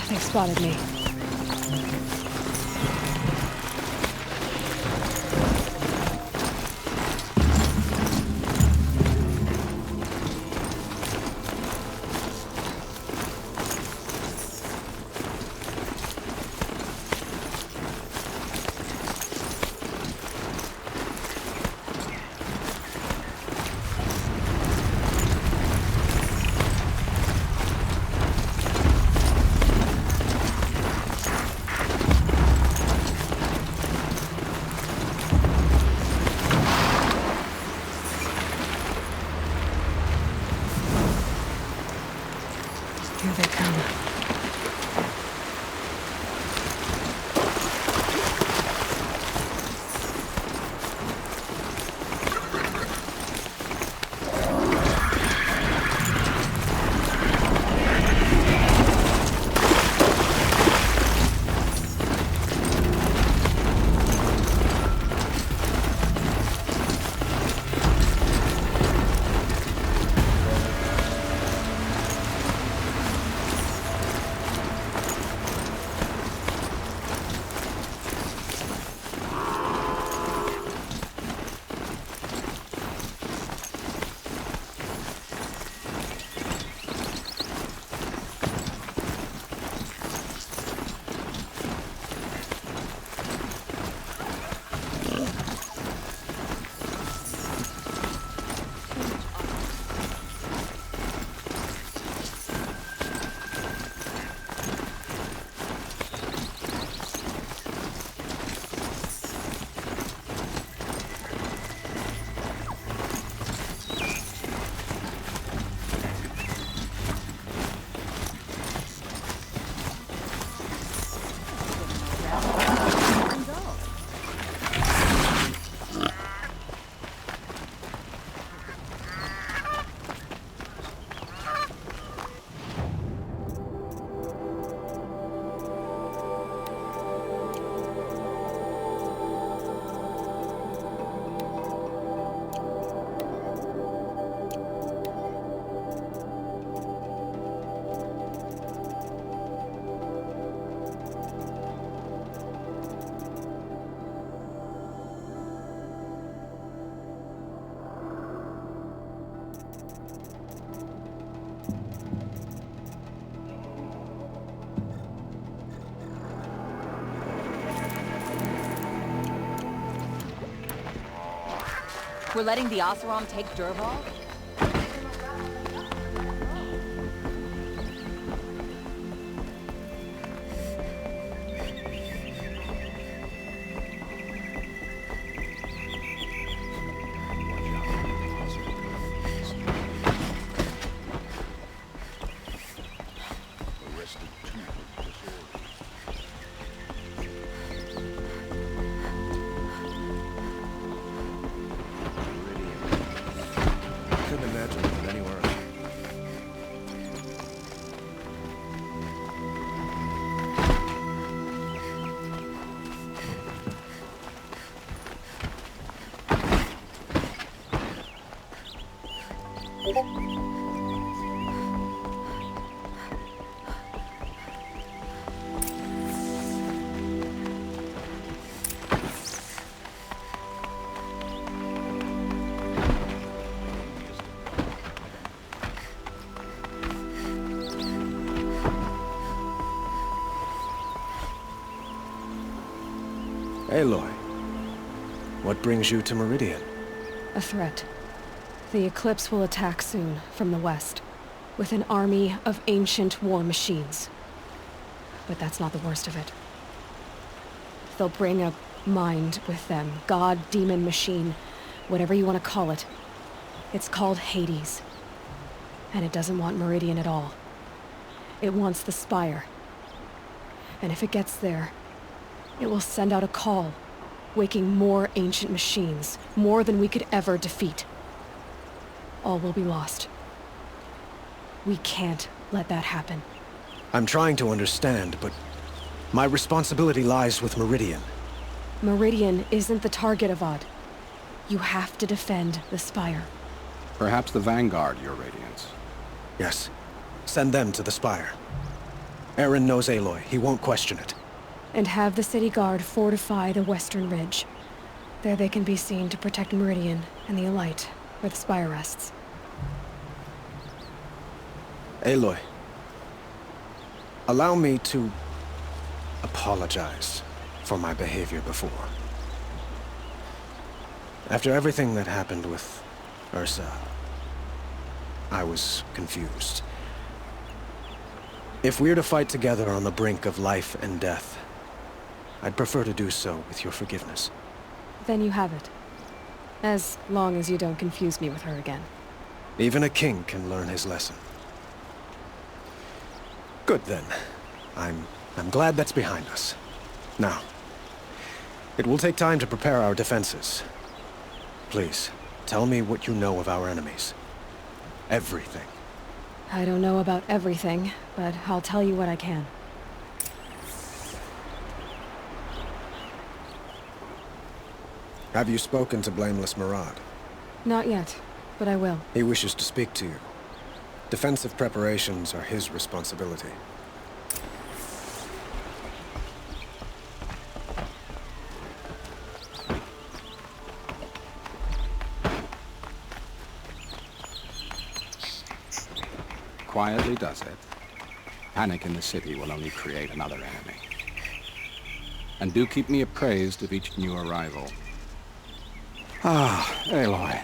They spotted me. Here they come. We're letting the Oseram take Dervahl? Couldn't imagine it anywhere else. Aloy, what brings you to Meridian? A threat. The Eclipse will attack soon, from the west, with an army of ancient war machines. But that's not the worst of it. They'll bring a mind with them, god, demon, machine, whatever you want to call it. It's called Hades. And it doesn't want Meridian at all. It wants the Spire. And if it gets there, it will send out a call, waking more ancient machines, more than we could ever defeat. All will be lost. We can't let that happen. I'm trying to understand, but my responsibility lies with Meridian. Meridian isn't the target, Avad. You have to defend the Spire. Perhaps the Vanguard, Your Radiance. Yes. Send them to the Spire. Aaron knows Aloy. He won't question it. And have the city guard fortify the western ridge. There they can be seen to protect Meridian and the Elite, where the Spire rests. Aloy, allow me to apologize for my behavior before. After everything that happened with Ursa, I was confused. If we're to fight together on the brink of life and death, I'd prefer to do so with your forgiveness. Then you have it. As long as you don't confuse me with her again. Even a king can learn his lesson. Good then. I'm glad that's behind us. Now, it will take time to prepare our defenses. Please, tell me what you know of our enemies. Everything. I don't know about everything, but I'll tell you what I can. Have you spoken to Blameless Murad? Not yet, but I will. He wishes to speak to you. Defensive preparations are his responsibility. Quietly does it. Panic in the city will only create another enemy. And do keep me appraised of each new arrival. Ah, Aloy.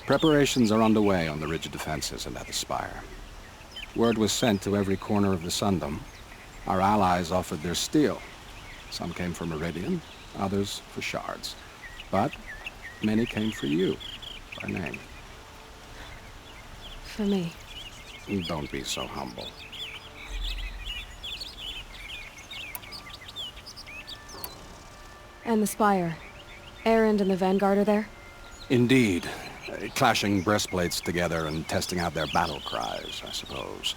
Preparations are underway on the ridge defenses and at the Spire. Word was sent to every corner of the Sundom. Our allies offered their steel. Some came for Meridian, others for shards. But many came for you, by name. For me. Don't be so humble. And the Spire. Erend and the Vanguard are there? Indeed. Clashing breastplates together and testing out their battle cries, I suppose.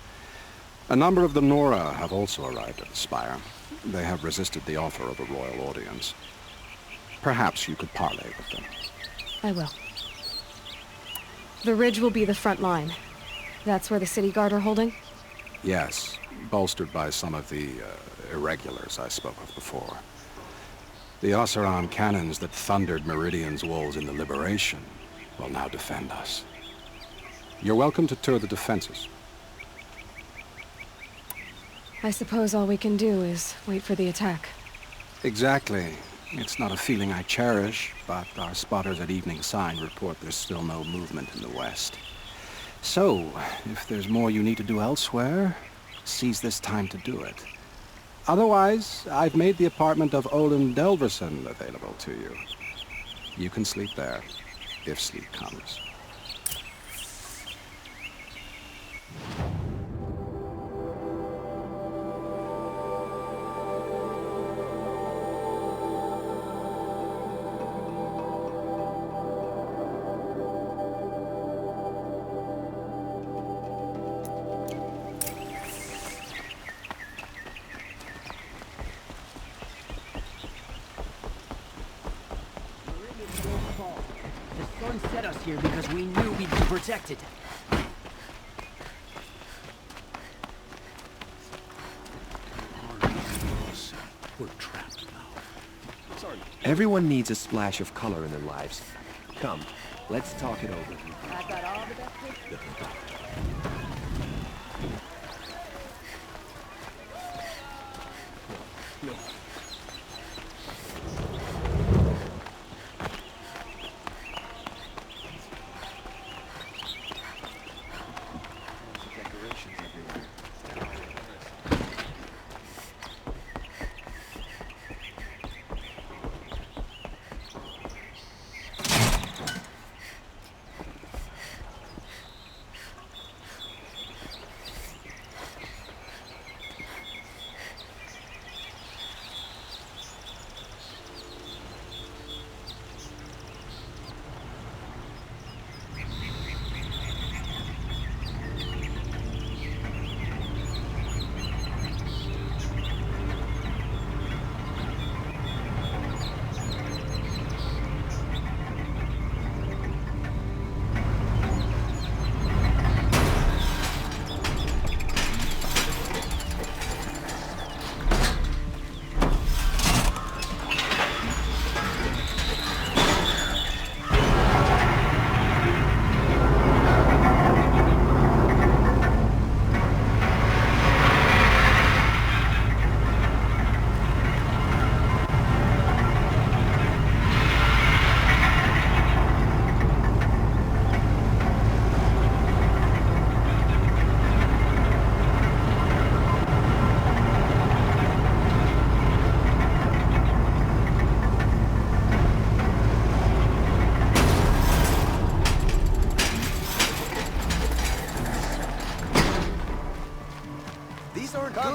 A number of the Nora have also arrived at the Spire. They have resisted the offer of a royal audience. Perhaps you could parley with them. I will. The ridge will be the front line. That's where the city guard are holding? Yes, bolstered by some of the irregulars I spoke of before. The Oseram cannons that thundered Meridian's walls in the Liberation will now defend us. You're welcome to tour the defenses. I suppose all we can do is wait for the attack. Exactly. It's not a feeling I cherish, but our spotters at evening sign report there's still no movement in the west. So, if there's more you need to do elsewhere, seize this time to do it. Otherwise, I've made the apartment of Olin Delverson available to you. You can sleep there, if sleep comes. The sun set us here because we knew we'd be protected. We're trapped now. Everyone needs a splash of color in their lives. Come, let's talk it over. I've got all the best pictures.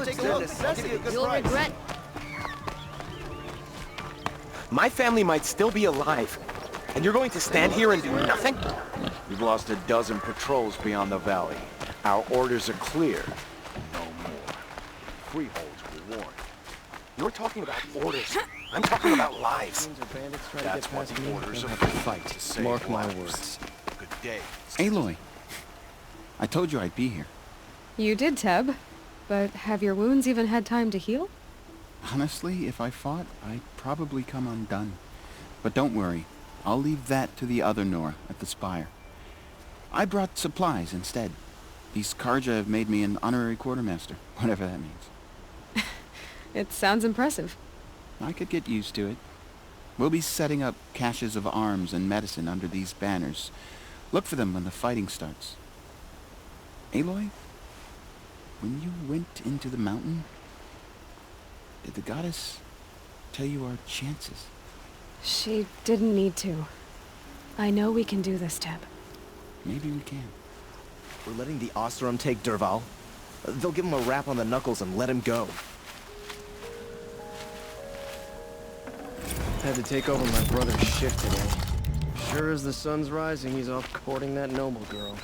Take a look. I'll give you a good You'll price. regret. My family might still be alive, and you're going to stand here and do nothing? We've lost a dozen patrols beyond the valley. Our orders are clear. No more. Freeholds were warned. You're talking about orders. I'm talking about lives. That's what the orders are for. Fight to save Mark my lives. words. Good day. Aloy, I told you I'd be here. You did, Teb. But have your wounds even had time to heal? Honestly, if I fought, I'd probably come undone. But don't worry. I'll leave that to the other Nora at the Spire. I brought supplies instead. These Karja have made me an honorary quartermaster, whatever that means. It sounds impressive. I could get used to it. We'll be setting up caches of arms and medicine under these banners. Look for them when the fighting starts. Aloy? When you went into the mountain, did the goddess tell you our chances? She didn't need to. I know we can do this, Teb. Maybe we can. We're letting the Oseram take Derval. They'll give him a rap on the knuckles and let him go. Had to take over my brother's shift today. Sure as the sun's rising, he's off courting that noble girl.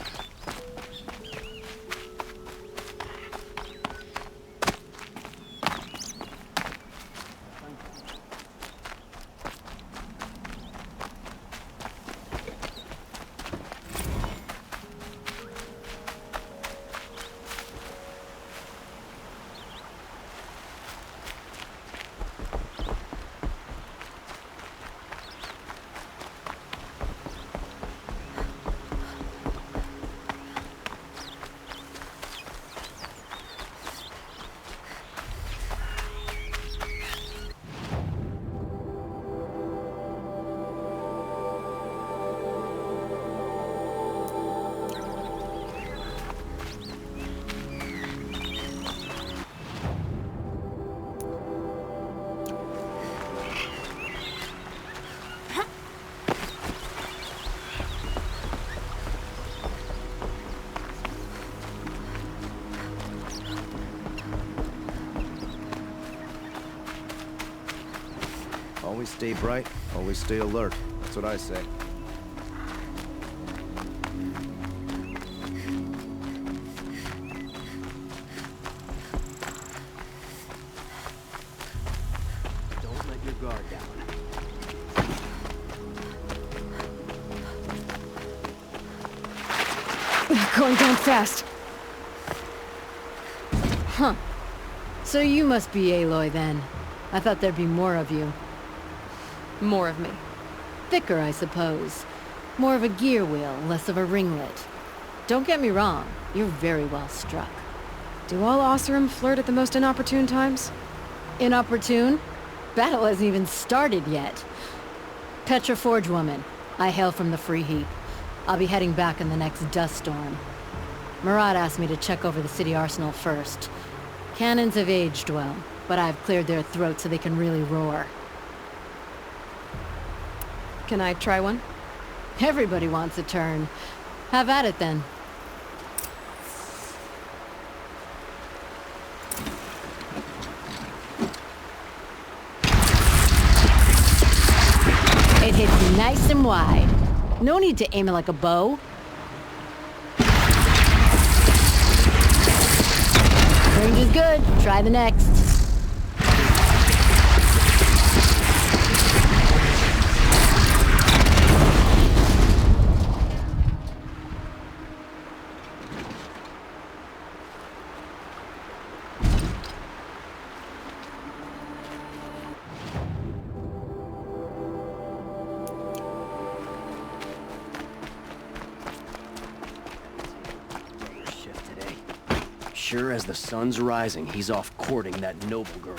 stay bright, always stay alert. That's what I say. Don't let your guard down. Going down fast. Huh. So you must be Aloy then. I thought there'd be more of you. More of me. Thicker, I suppose. More of a gear wheel, less of a ringlet. Don't get me wrong, you're very well struck. Do all Oseram flirt at the most inopportune times? Inopportune? Battle hasn't even started yet. Petra Forge woman. I hail from the Free Heap. I'll be heading back in the next dust storm. Murad asked me to check over the city arsenal first. Cannons have aged well, but I've cleared their throats so they can really roar. Can I try one? Everybody wants a turn. Have at it then. It hits nice and wide. No need to aim it like a bow. Range is good. Try the next. Sure as the sun's rising, he's off courting that noble girl.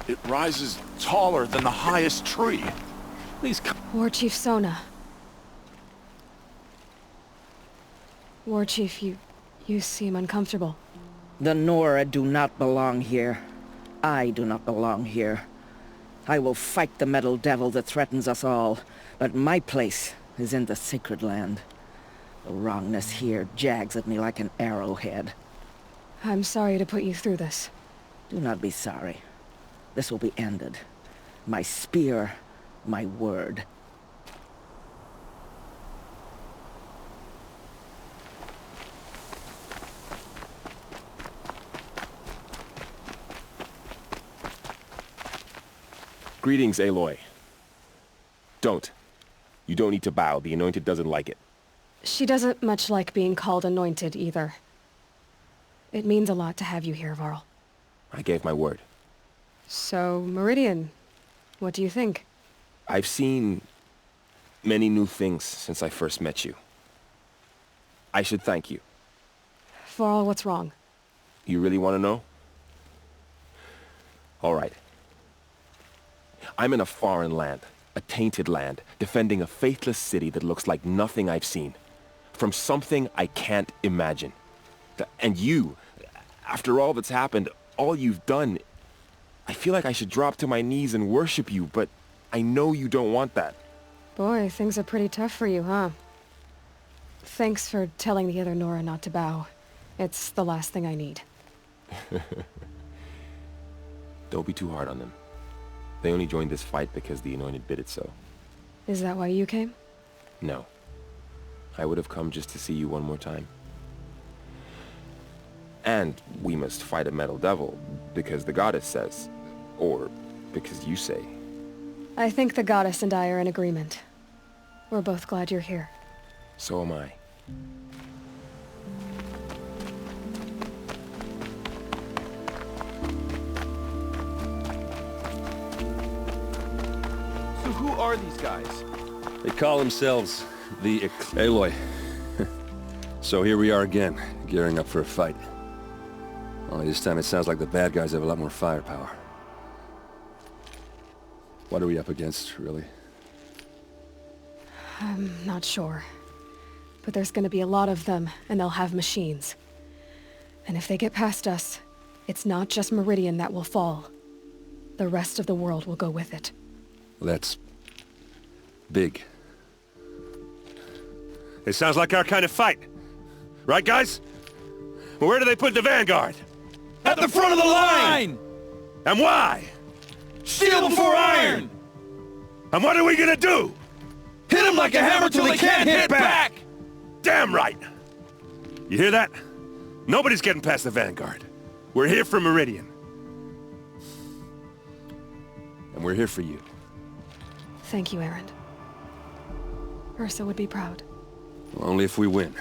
It rises taller than the highest tree. Please come. War Chief Sona. War Chief, you seem uncomfortable. The Nora do not belong here. I do not belong here. I will fight the metal devil that threatens us all, but my place is in the sacred land. The wrongness here jags at me like an arrowhead. I'm sorry to put you through this. Do not be sorry. This will be ended. My spear, my word. Greetings, Aloy. Don't. You don't need to bow. The Anointed doesn't like it. She doesn't much like being called Anointed, either. It means a lot to have you here, Varl. I gave my word. So, Meridian, what do you think? I've seen many new things since I first met you. I should thank you. For all what's wrong. You really want to know? All right. I'm in a foreign land, a tainted land, defending a faithless city that looks like nothing I've seen. From something I can't imagine. And you, after all that's happened, all you've done, I feel like I should drop to my knees and worship you, but I know you don't want that. Boy, things are pretty tough for you, huh? Thanks for telling the other Nora not to bow. It's the last thing I need. Don't be too hard on them. They only joined this fight because the Anointed bid it so. Is that why you came? No. I would have come just to see you one more time. And we must fight a metal devil, because the goddess says. Or because you say. I think the goddess and I are in agreement. We're both glad you're here. So am I. So who are these guys? They call themselves the Aloy. So here we are again, gearing up for a fight. Only this time it sounds like the bad guys have a lot more firepower. What are we up against, really? I'm not sure. But there's gonna be a lot of them, and they'll have machines. And if they get past us, it's not just Meridian that will fall. The rest of the world will go with it. That's big. It sounds like our kind of fight. Right, guys? Where do they put the Vanguard? At the front of the line! And why? Steel before iron! And what are we gonna do? Hit them like a hammer till they can't hit back! Damn right! You hear that? Nobody's getting past the Vanguard. We're here for Meridian. And we're here for you. Thank you, Erend. Ursa would be proud. Well, only if we win.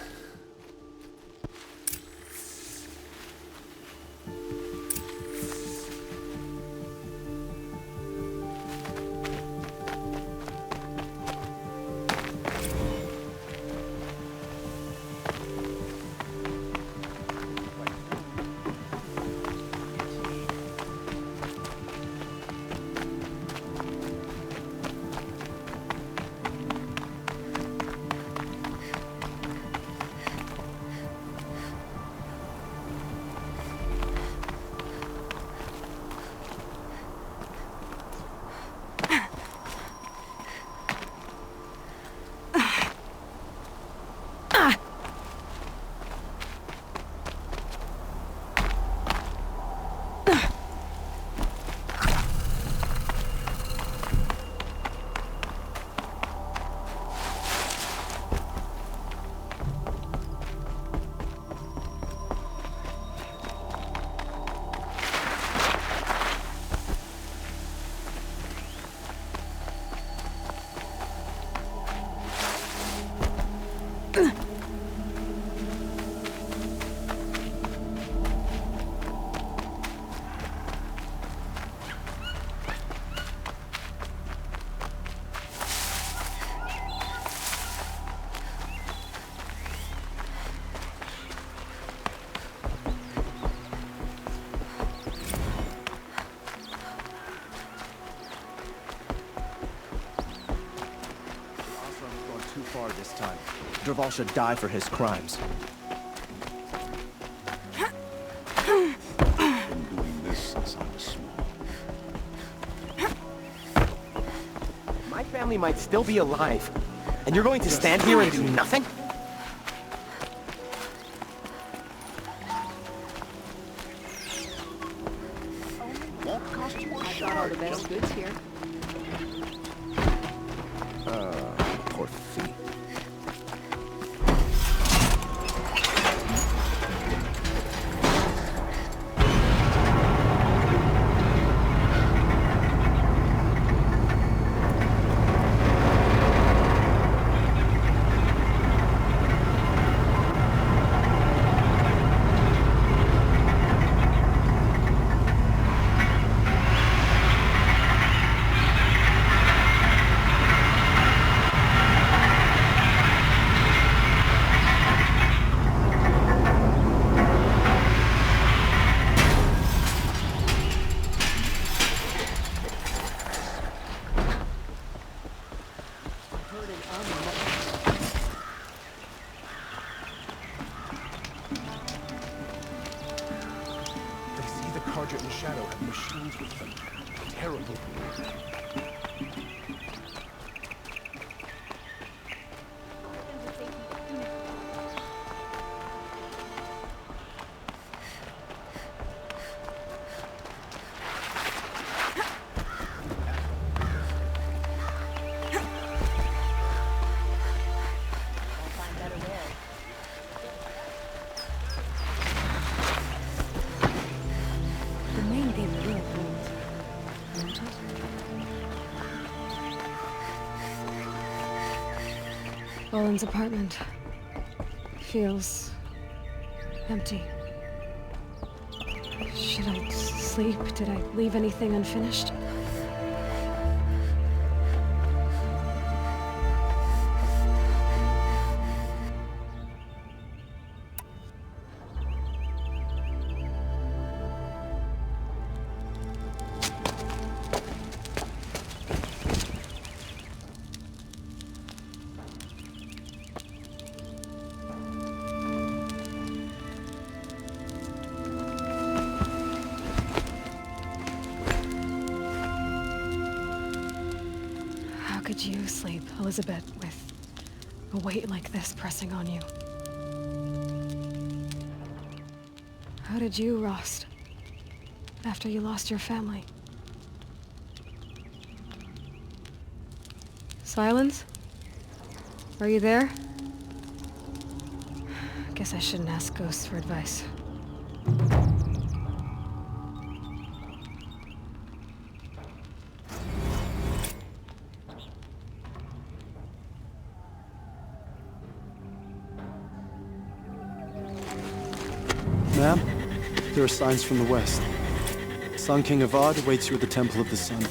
This time. Dervahl should die for his crimes. Been doing this since I was small. My family might still be alive, and you're going to stand here and do nothing? I got all the best goods here. Poor thief. Sergeant and Shadow have machines with them. Terrible. Olin's apartment feels empty. Should I sleep? Did I leave anything unfinished? How could you sleep, Elizabeth, with a weight like this pressing on you? How did you, Rost, after you lost your family? Silence? Are you there? Guess I shouldn't ask ghosts for advice. Ma'am, there are signs from the west. Sun King Avad awaits you at the Temple of the Sun.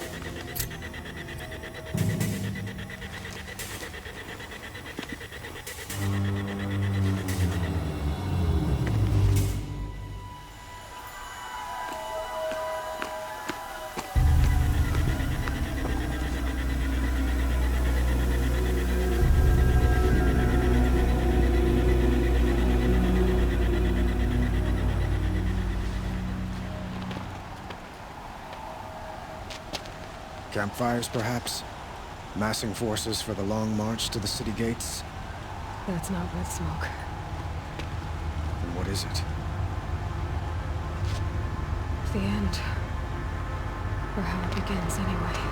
Campfires, perhaps? Massing forces for the long march to the city gates? That's not red smoke. Then what is it? The end. Or how it begins, anyway.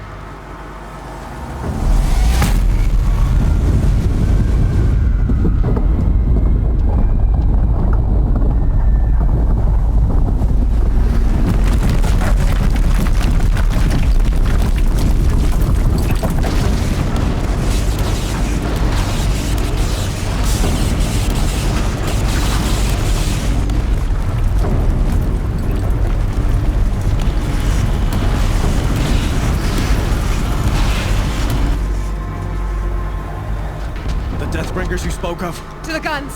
Deathbringers you spoke of? To the guns!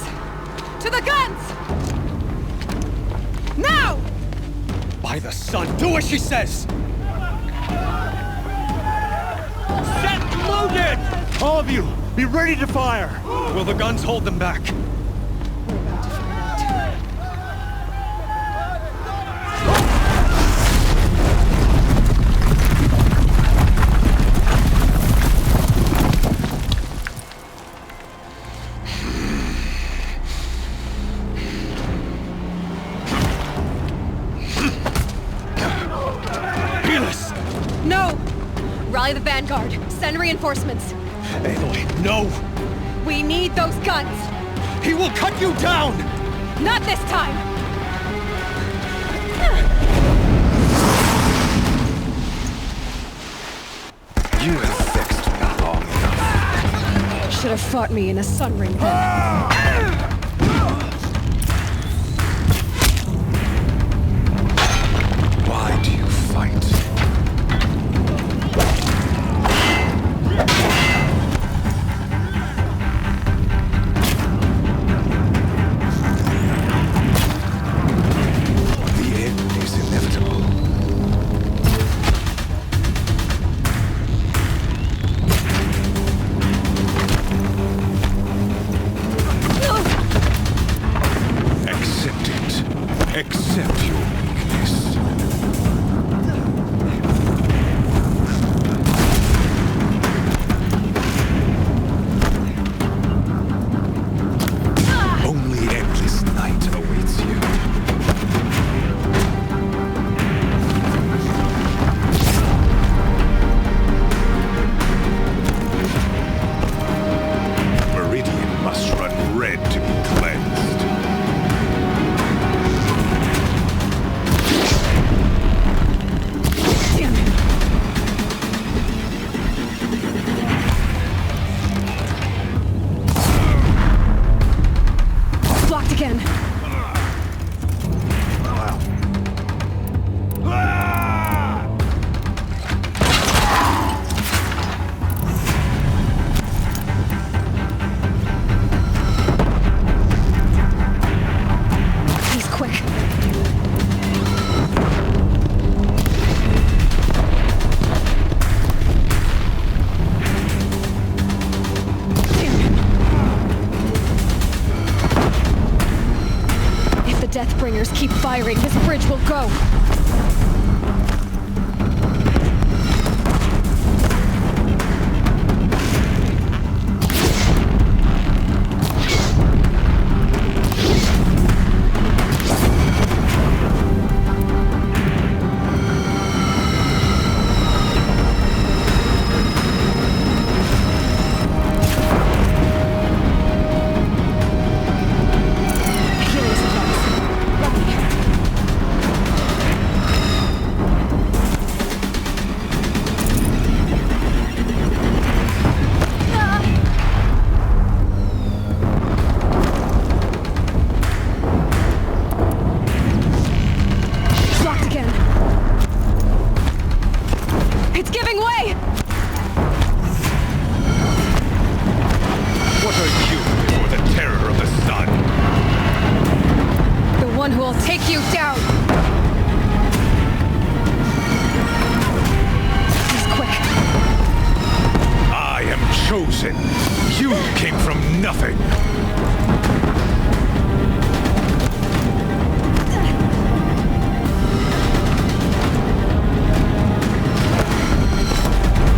To the guns! Now! By the sun, do as she says! Set loaded! All of you, be ready to fire! Will the guns hold them back? Rally the vanguard. Send reinforcements. Aloy, no! We need those guns! He will cut you down! Not this time! You have vexed me long enough. Should have fought me in a sun ring then. Why do you fight? keep firing, this bridge will go. Who will take you down! He's quick. I am chosen. You came from nothing.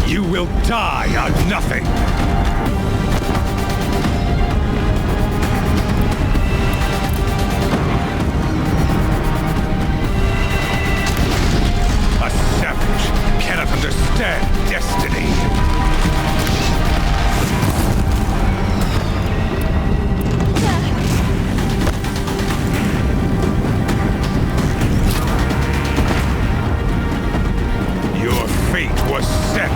You will die on nothing. Cannot understand destiny. Your fate was set.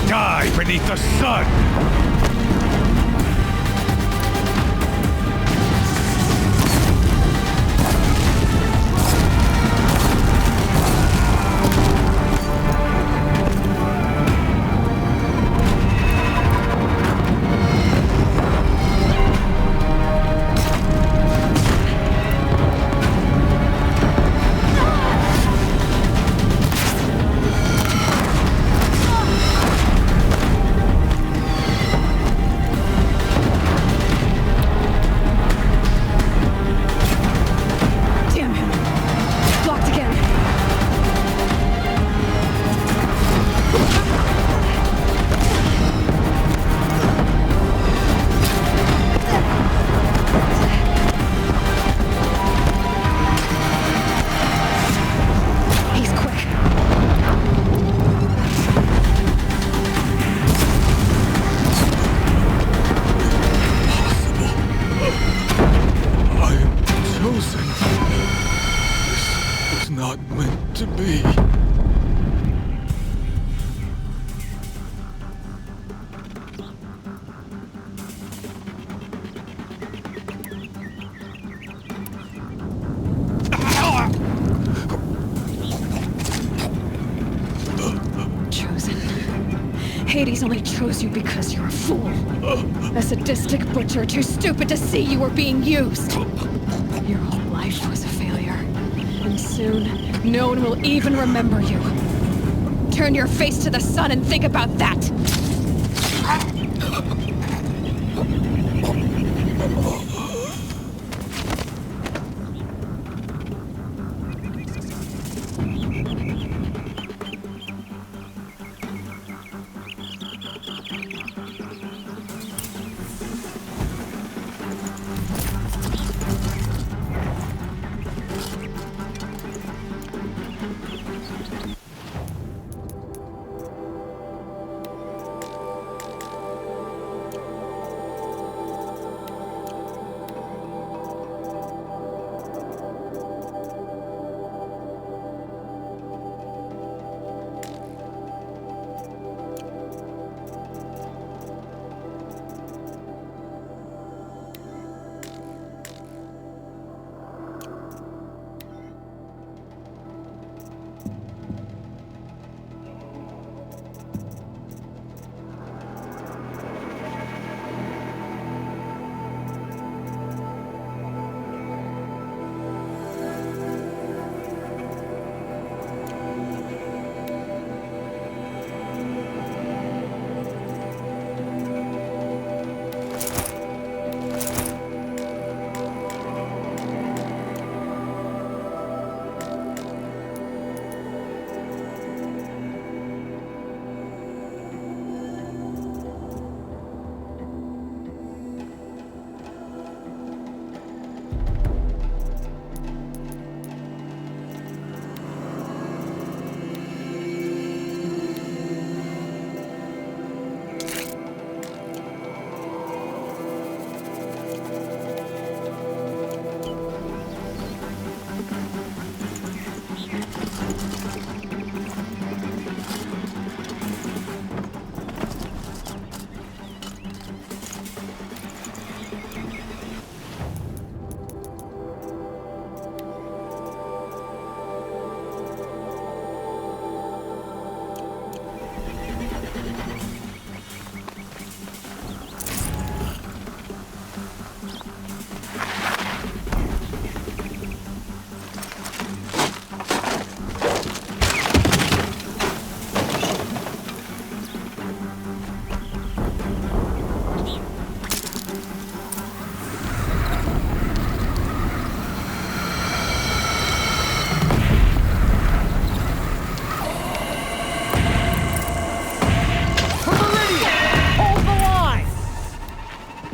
Die beneath the sun. Hades only chose you because you're a fool. A sadistic butcher too stupid to see you were being used. Your whole life was a failure. And soon, no one will even remember you. Turn your face to the sun and think about that!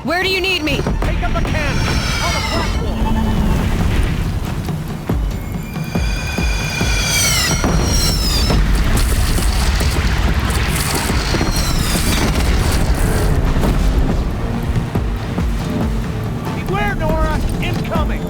Where do you need me? Take up a cannon! On the platform! Beware, Nora! Incoming!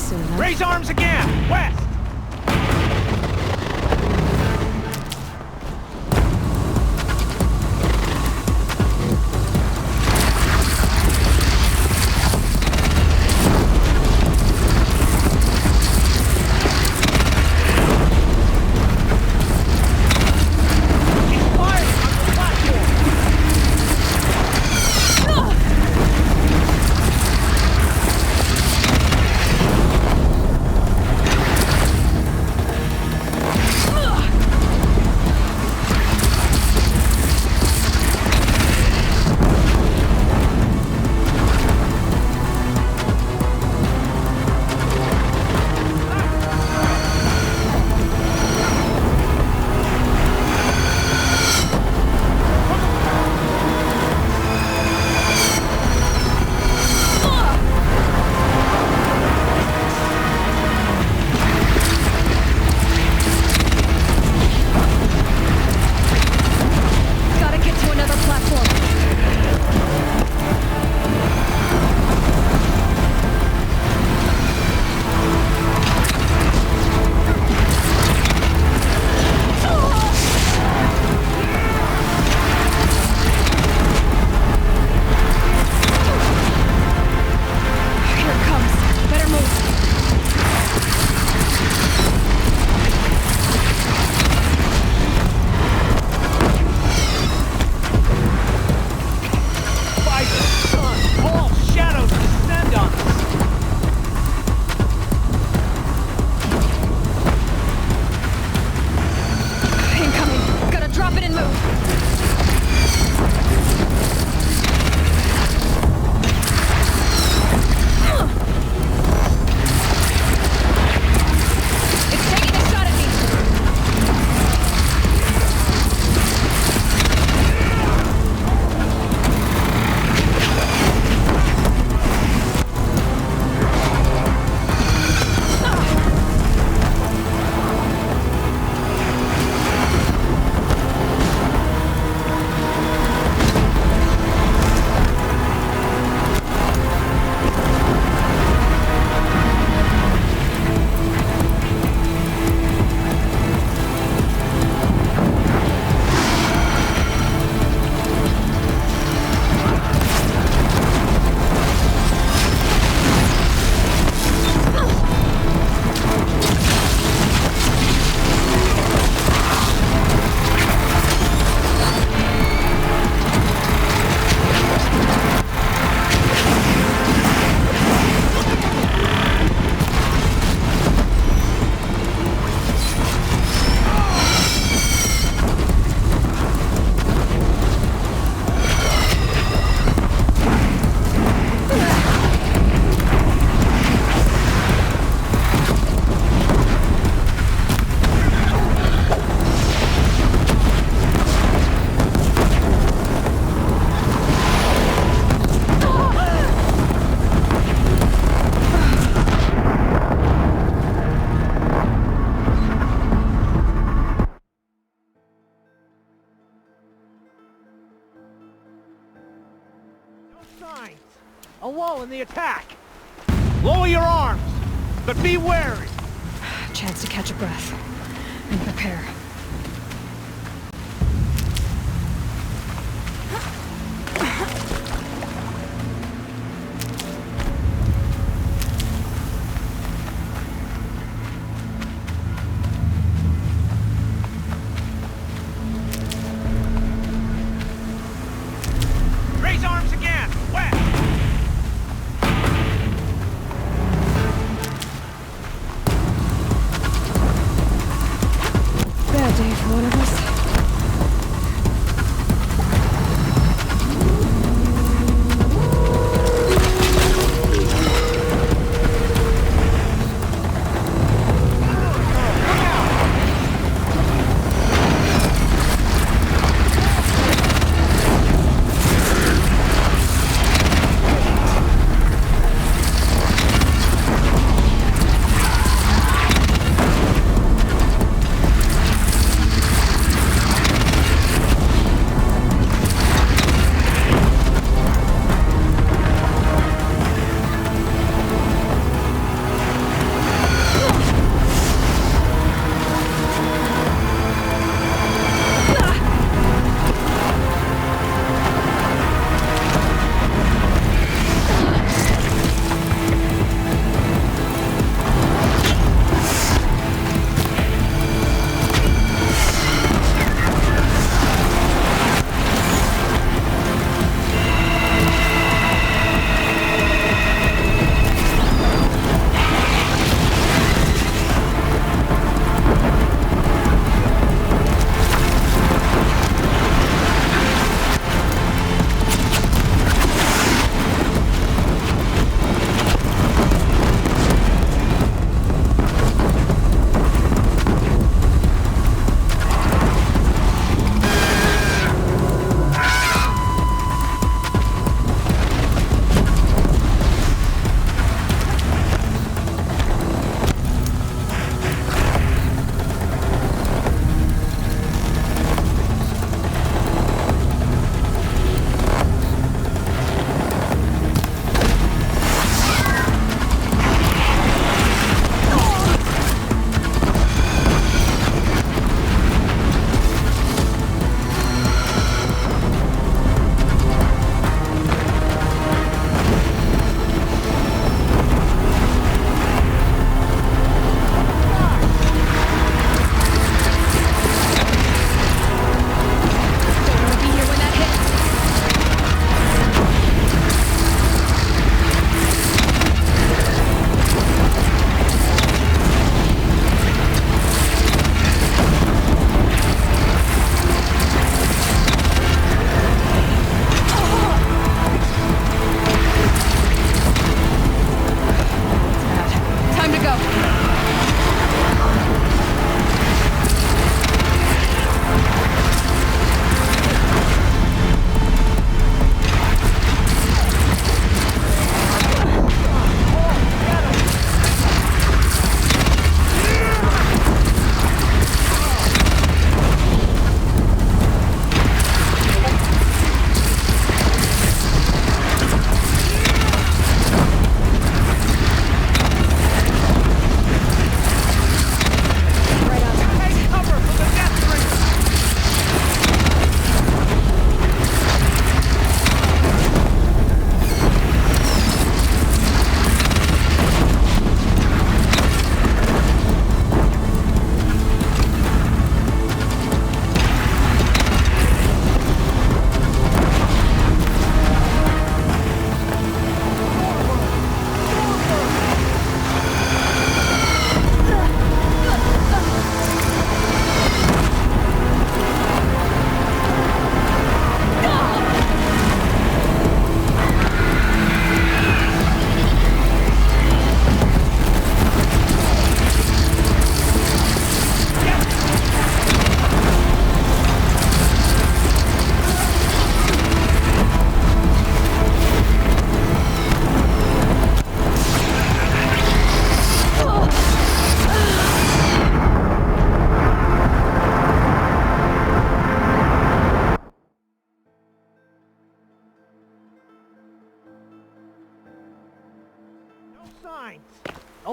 soon, huh? Raise arms again! West! A lull in the attack. Lower your arms, but be wary. Chance to catch a breath and prepare. Raise arms again. West.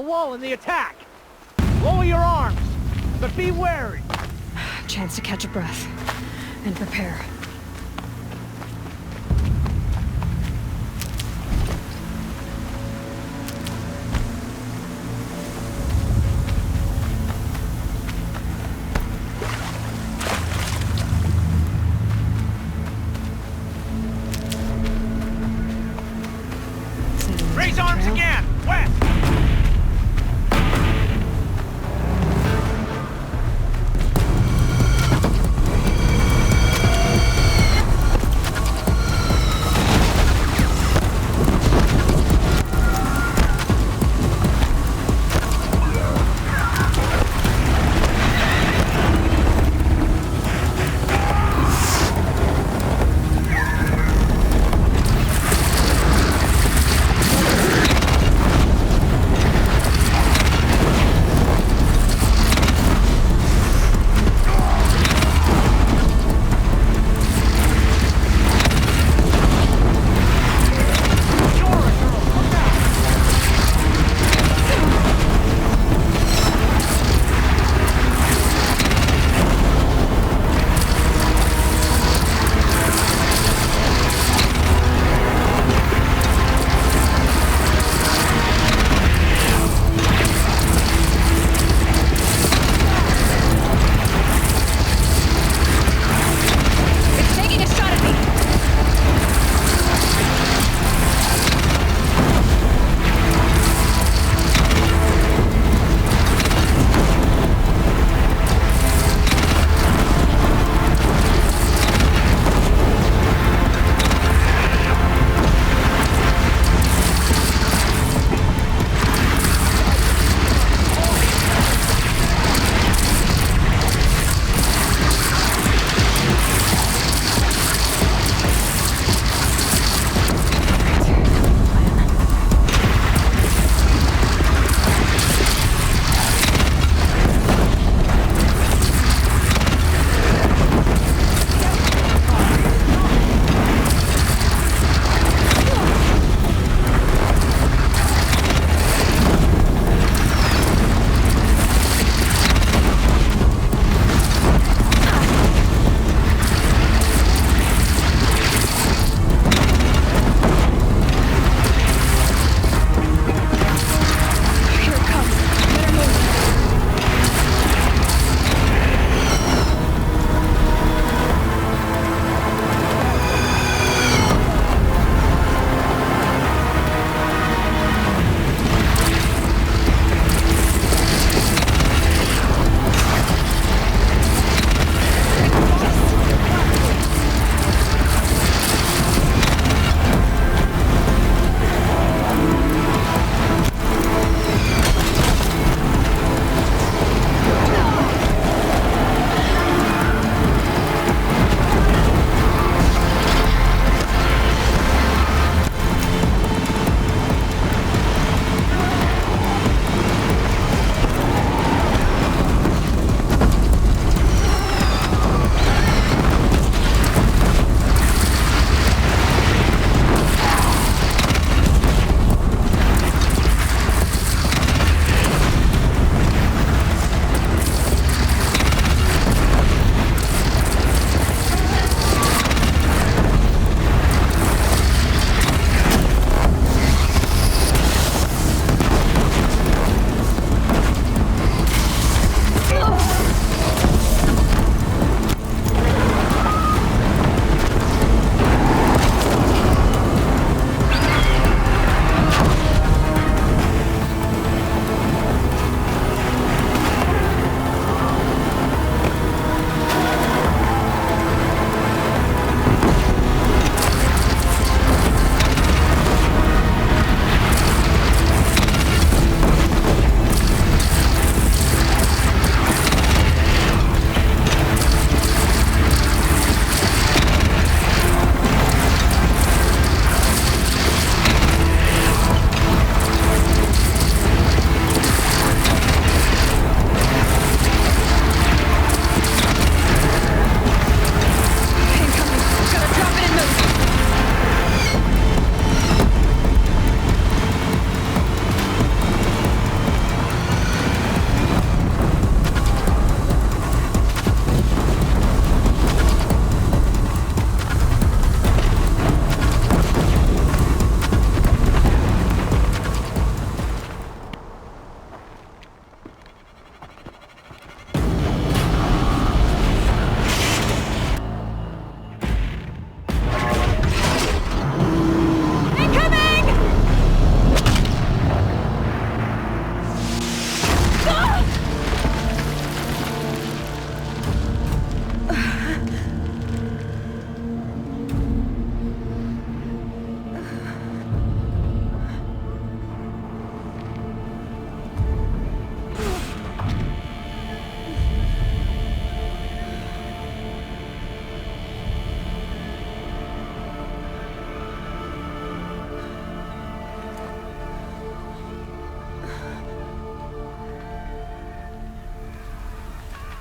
wall in the attack! Lower your arms, but be wary! Chance to catch a breath and prepare. Raise arms again! West!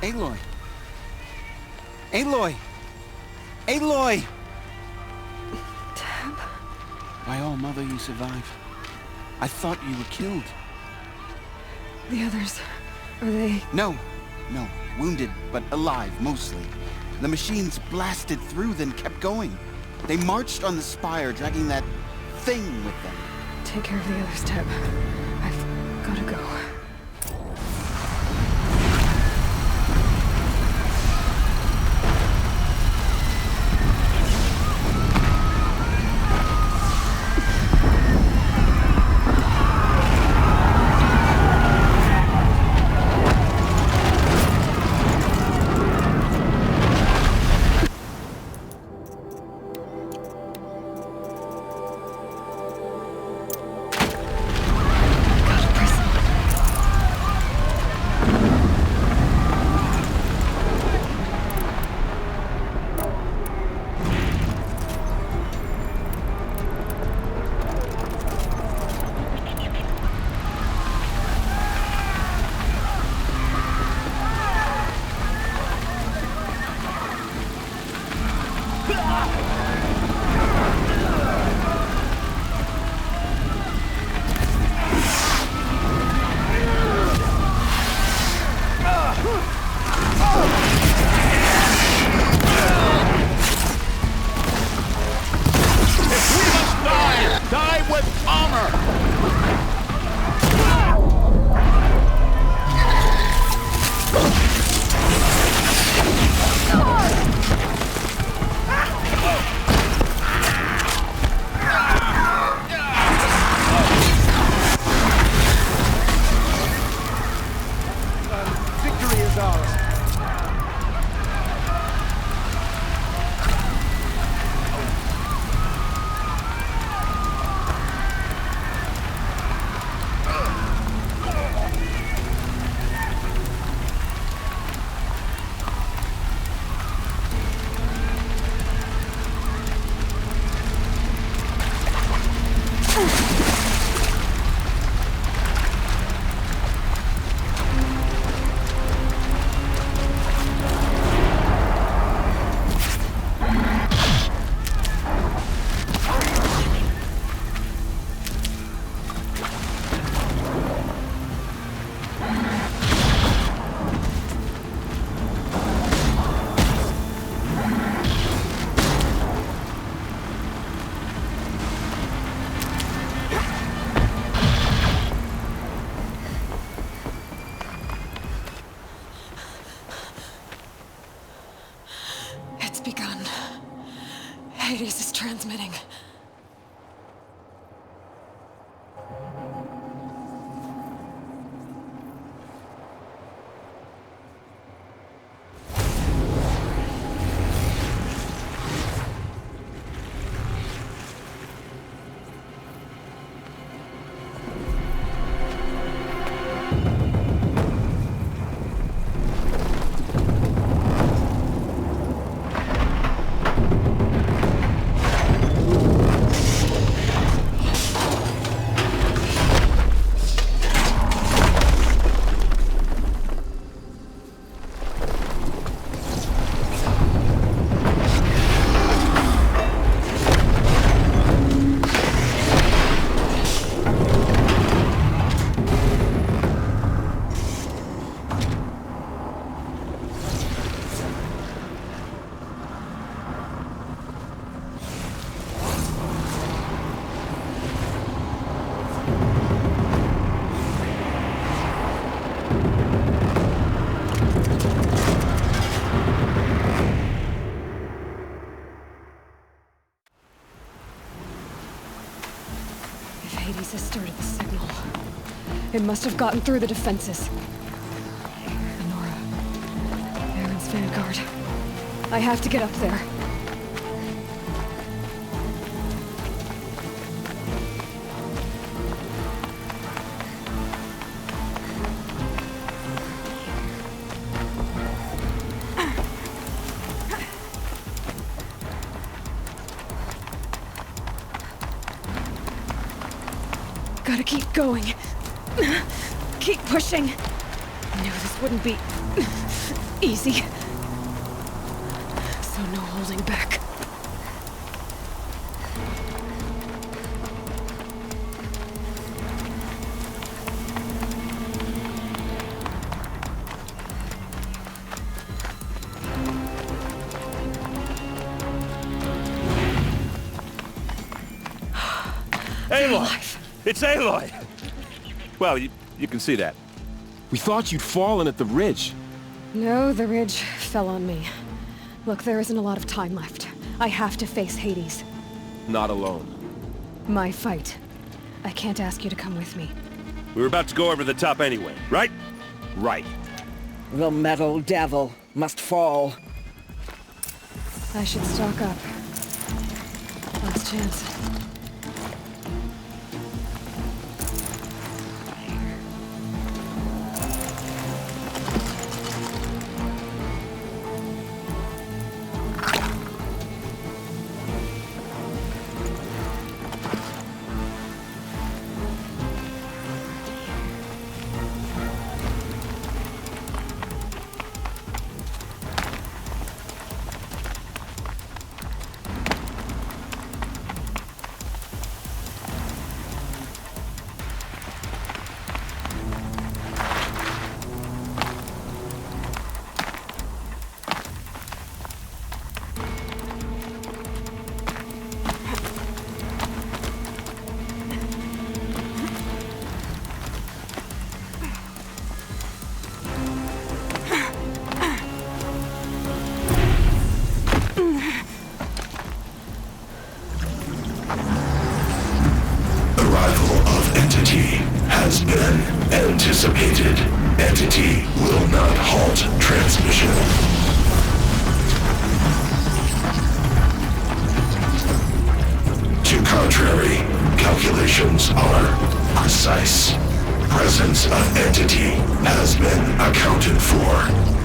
Aloy! Aloy! Aloy! Tab? By all mother, you survived. I thought you were killed. The others, are they... No. Wounded, but alive, mostly. The machines blasted through, then kept going. They marched on the spire, dragging that thing with them. Take care of the others, Tab. I've gotta go. Begun. Hades is transmitting. Hades has started the signal. It must have gotten through the defenses. Nora. Aaron's vanguard. I have to get up there. Gotta keep going. Keep pushing. I knew this wouldn't be Easy. So no holding back. Aloy! It's Aloy! Well, you can see that. We thought you'd fallen at the ridge. No, the ridge fell on me. Look, there isn't a lot of time left. I have to face Hades. Not alone. My fight. I can't ask you to come with me. We were about to go over the top anyway, right? Right. The metal devil must fall. I should stock up. Last chance. Has been anticipated. Entity will not halt transmission. To contrary, calculations are precise. Presence of entity has been accounted for.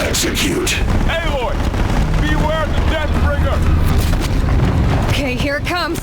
Execute. Aloy! Beware the Deathbringer! Okay, here it comes.